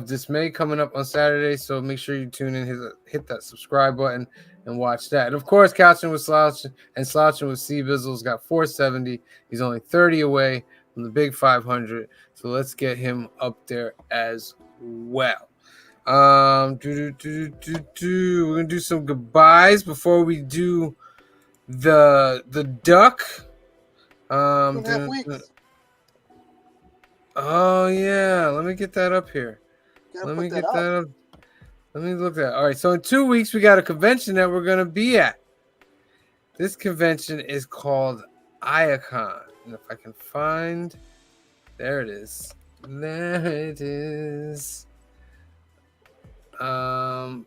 Dismay coming up on Saturday. So make sure you tune in, hit that subscribe button, and watch that. And of course, Couching with Slouch and Slouching with C Bizzle's got 470. He's only 30 away from the big 500. So let's get him up there as well. We're gonna do some goodbyes before we do the duck. 2.5 weeks. Oh yeah, let me get that up here. Gotta Let put me that get up. that up. Let me look at that. All right, so in 2 weeks we got a convention that we're gonna be at. This convention is called Iacon, and if I can find, there it is. There it is. On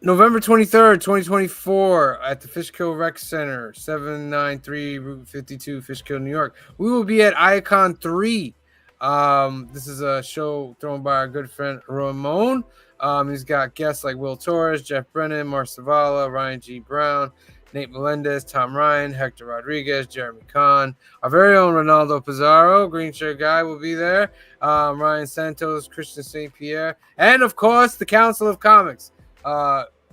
November 23rd, 2024, at the Fishkill Rec Center, 793 Route 52, Fishkill, New York, we will be at Icon 3. This is a show thrown by our good friend Ramon. He's got guests like Will Torres, Jeff Brennan, Mark Savala, Ryan G. Brown, Nate Melendez, Tom Ryan, Hector Rodriguez, Jeremy Kahn, our very own Ronaldo Pizarro, Green Shirt Guy will be there, Ryan Santos, Christian St. Pierre, and of course the Council of Comics.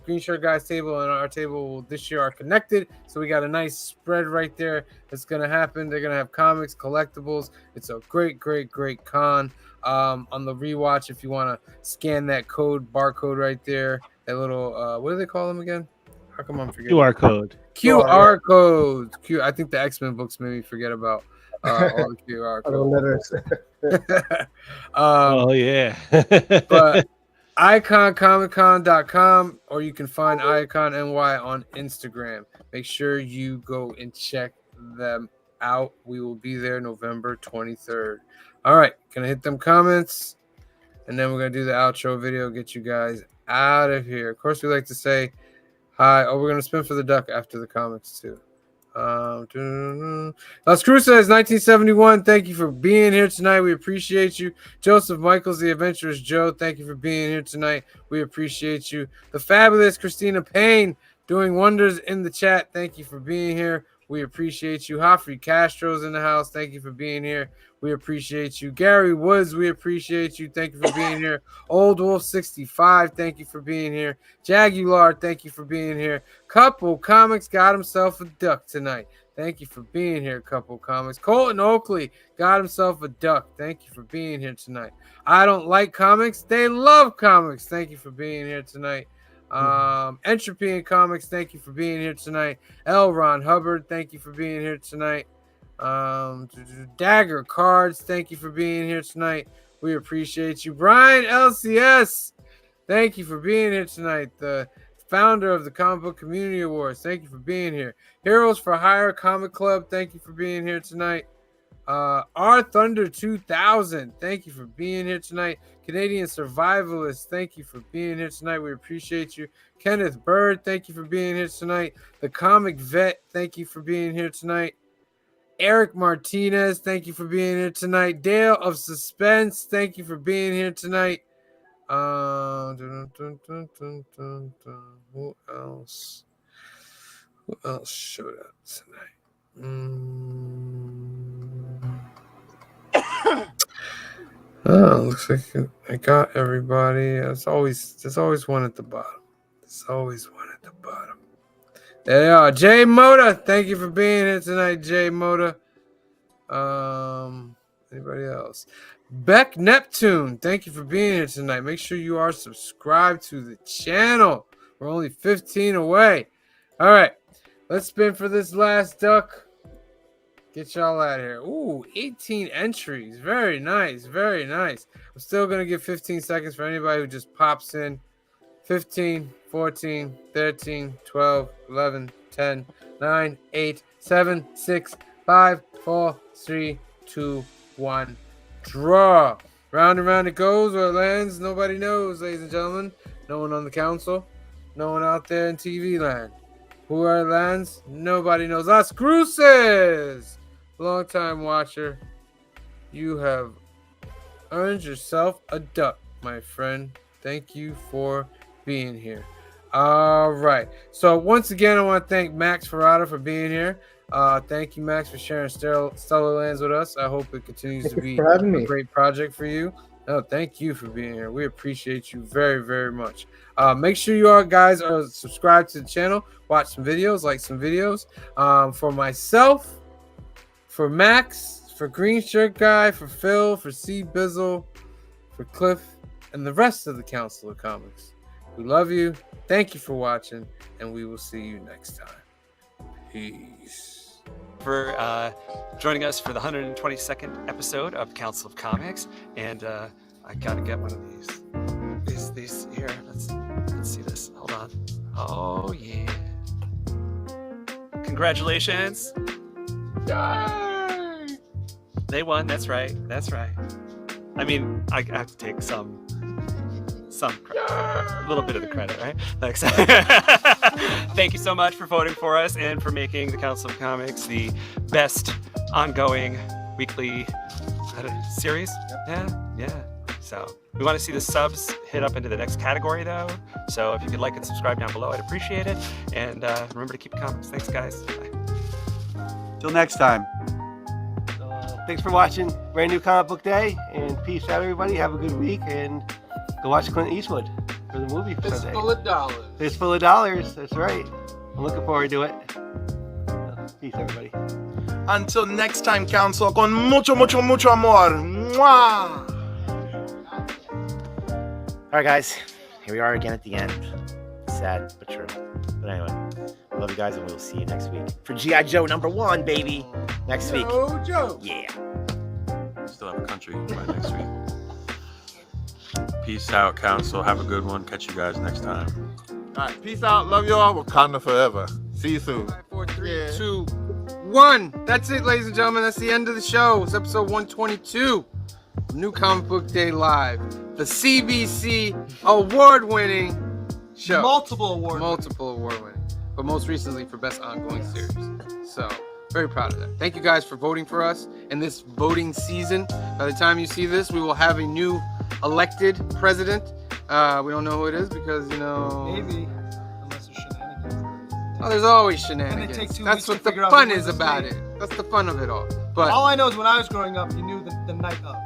Green Shirt Guy's table and our table this year are connected, so we got a nice spread right there that's going to happen. They're going to have comics, collectibles. It's a great con. On the rewatch, if you want to scan that barcode right there, that little what do they call them again? How come I'm forgetting? QR code. QR codes. I think the X-Men books made me forget about all the QR codes. Oh yeah. But iconcomiccon.com, or you can find Icon NY on Instagram. Make sure you go and check them out. We will be there November 23rd. All right, gonna hit them comments, and then we're gonna do the outro video, get you guys out of here. Of course, we like to say hi. Oh, we're gonna spin for the duck after the comics too. Las Cruces 1971, thank you for being here tonight. We appreciate you. Joseph Michaels, the Adventurous Joe, thank you for being here tonight. We appreciate you. The fabulous Christina Payne, doing wonders in the chat. Thank you for being here. We appreciate you. Joffrey Castro's in the house. Thank you for being here. We appreciate you. Gary Woods, we appreciate you. Thank you for being here. Old Wolf 65, thank you for being here. Jagular, thank you for being here. Couple Comics got himself a duck tonight. Thank you for being here, Couple Comics. Colton Oakley got himself a duck. Thank you for being here tonight. I Don't Like Comics. They love comics. Thank you for being here tonight. Entropy in Comics, thank you for being here tonight. L. Ron Hubbard, thank you for being here tonight. Dagger Cards, thank you for being here tonight. We appreciate you. Brian LCS, thank you for being here tonight. The founder of the Comic Book Community Awards, thank you for being here. Heroes for Hire Comic Club, thank you for being here tonight. R Thunder 2000, thank you for being here tonight. Canadian Survivalist, thank you for being here tonight. We appreciate you. Kenneth Bird, thank you for being here tonight. The Comic Vet, thank you for being here tonight. Eric Martinez, thank you for being here tonight. Dale of Suspense, thank you for being here tonight. Who else? Who else showed up tonight? Oh, looks like I got everybody. There's always one at the bottom. There's always one at the bottom. There they are. Jay Moda, thank you for being here tonight, Jay Moda. Anybody else? Beck Neptune, thank you for being here tonight. Make sure you are subscribed to the channel. We're only 15 away. All right, let's spin for this last duck. Get y'all out of here. Ooh, 18 entries. Very nice. Very nice. I'm still going to give 15 seconds for anybody who just pops in. 15, 14, 13, 12, 11, 10, 9, 8, 7, 6, 5, 4, 3, 2, 1. Draw. Round and round it goes. Where it lands, nobody knows, ladies and gentlemen. No one on the council. No one out there in TV land. Who are it lands? Nobody knows. Las Cruces! Long-time watcher. You have earned yourself a duck, my friend. Thank you for being here. All right. So once again, I want to thank Max Ferrata for being here. Thank you, Max, for sharing Stellar Lands with us. I hope it continues to be a great project for you. No, thank you for being here. We appreciate you very, very much. Make sure you all guys are subscribed to the channel. Watch some videos, like some videos. For myself, for Max, for Green Shirt Guy, for Phil, for C Bizzle, for Cliff, and the rest of the Council of Comics. We love you. Thank you for watching, and we will see you next time. Peace. For joining us for the 122nd episode of Council of Comics, and I gotta get one of these here. Let's see this. Hold on. Oh yeah! Congratulations! Yay! They won. That's right. That's right. I mean, I have to take some a little bit of the credit, right? Thanks. Thank you so much for voting for us and for making the Council of Comics the best ongoing weekly series. Yeah. So we want to see the subs hit up into the next category, though. So if you could like and subscribe down below, I'd appreciate it. And remember to keep comics. Thanks, guys. Bye. Till next time. Thanks for watching Brand New Comic Book Day, and peace out, everybody. Have a good week, and go watch Clint Eastwood for the movie for Sunday. Full of dollars. It's full of dollars. That's right. I'm looking forward to it. Peace, everybody. Until next time, Council, con mucho, mucho, mucho amor. Mwah! All right, guys, here we are again at the end. Sad but true. But anyway, I love you guys, and we will see you next week for G.I. Joe #1, baby. Next week. Joe. Yeah. Still have a country by next week. Peace out, Council. Have a good one. Catch you guys next time. All right, peace out. Love y'all. Wakanda forever. See you soon. 5, 4, 3, 2, 1. That's it, ladies and gentlemen. That's the end of the show. It's episode 122 of New Comic Book Day Live, the CBC award-winning show. Multiple award winning, but most recently for best ongoing series. So very proud of that. Thank you guys for voting for us in this voting season. By the time you see this, we will have a new elected president. We don't know who it is because, Maybe. Unless there's shenanigans. Oh, there's always shenanigans. And it takes 2 That's weeks what to the figure out fun who is wins the about state. it. That's the fun of it all. But all I know is when I was growing up, you knew the night of.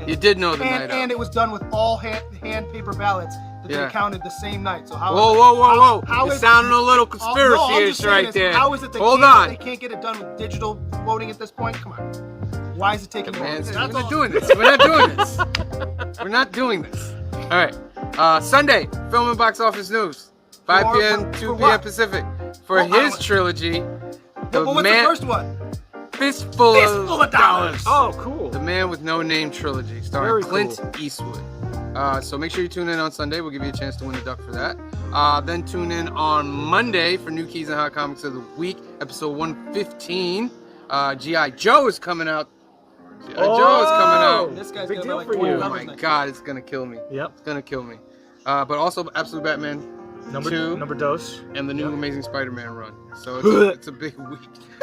you did know the night of. And it was done with all hand paper ballots that Yeah. they counted the same night. So how? Whoa! How You're is sounding a little I'm conspiracy-ish just saying right this. there. How is it they can't get it done with digital voting at this point? Come on. Why is it taking more? Man, we're not doing this. We're not doing this. All right. Sunday, film and box office news. 5 p.m., 2 p.m. Pacific. For his trilogy, But what's the first one? Fistful of Dollars. Oh, cool. The Man with No Name trilogy, starring Very Clint cool. Eastwood. So make sure you tune in on Sunday. We'll give you a chance to win a duck for that. Then tune in on Monday for New Keys and Hot Comics of the Week, episode 115. G.I. Joe is coming out. G.I. Joe is coming out. This guy's Big gonna deal be like for 20 you. Oh numbers my next God, it's gonna kill me. Yep. It's gonna kill me. But also Absolute Batman Number dose. and the new Amazing Spider-Man run. So it's a big week.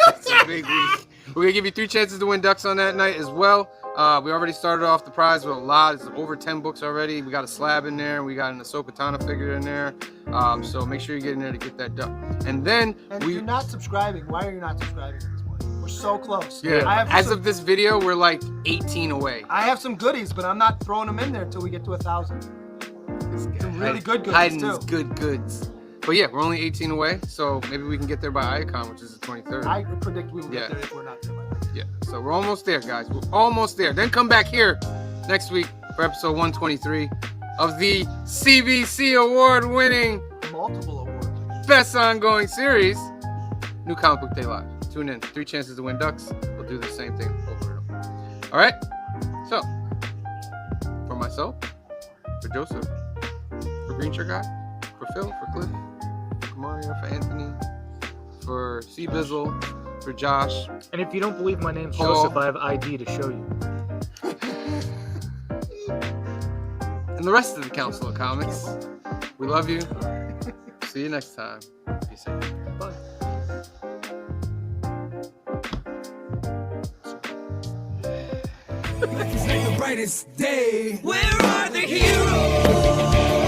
It's a big week. We're gonna give you 3 chances to win ducks on that night as well. We already started off the prize with a lot. It's over 10 books already. We got a slab in there. We got an Ahsoka Tano figure in there. So make sure you get in there to get that duck. And then And if you're not subscribing, why are you not subscribing at this point? We're so close. yeah. As of this video, we're like 18 away. I have some goodies, but I'm not throwing them in there until we get to 1,000. Some really good goodies Hiding too. his good goods. But yeah, we're only 18 away, so maybe we can get there by Icon, which is the 23rd. I predict we will get there if we're not there by then. Yeah, so we're almost there, guys. We're almost there. Then come back here next week for episode 123 of the CBC award-winning Multiple awards. best ongoing series, New Comic Book Day Live. Tune in. 3 chances to win ducks. We'll do the same thing over and over. All right? So, for myself, for Joseph, for Green Shirt Guy, for Phil, for Cliff, for Mario, for Anthony, for C Bizzle, for Josh. And if you don't believe my name's Paul. Joseph, I have ID to show you. And the rest of the Council of Comics. We love you. See you next time. Be safe. Bye. Like it's like the brightest day. Where are the heroes?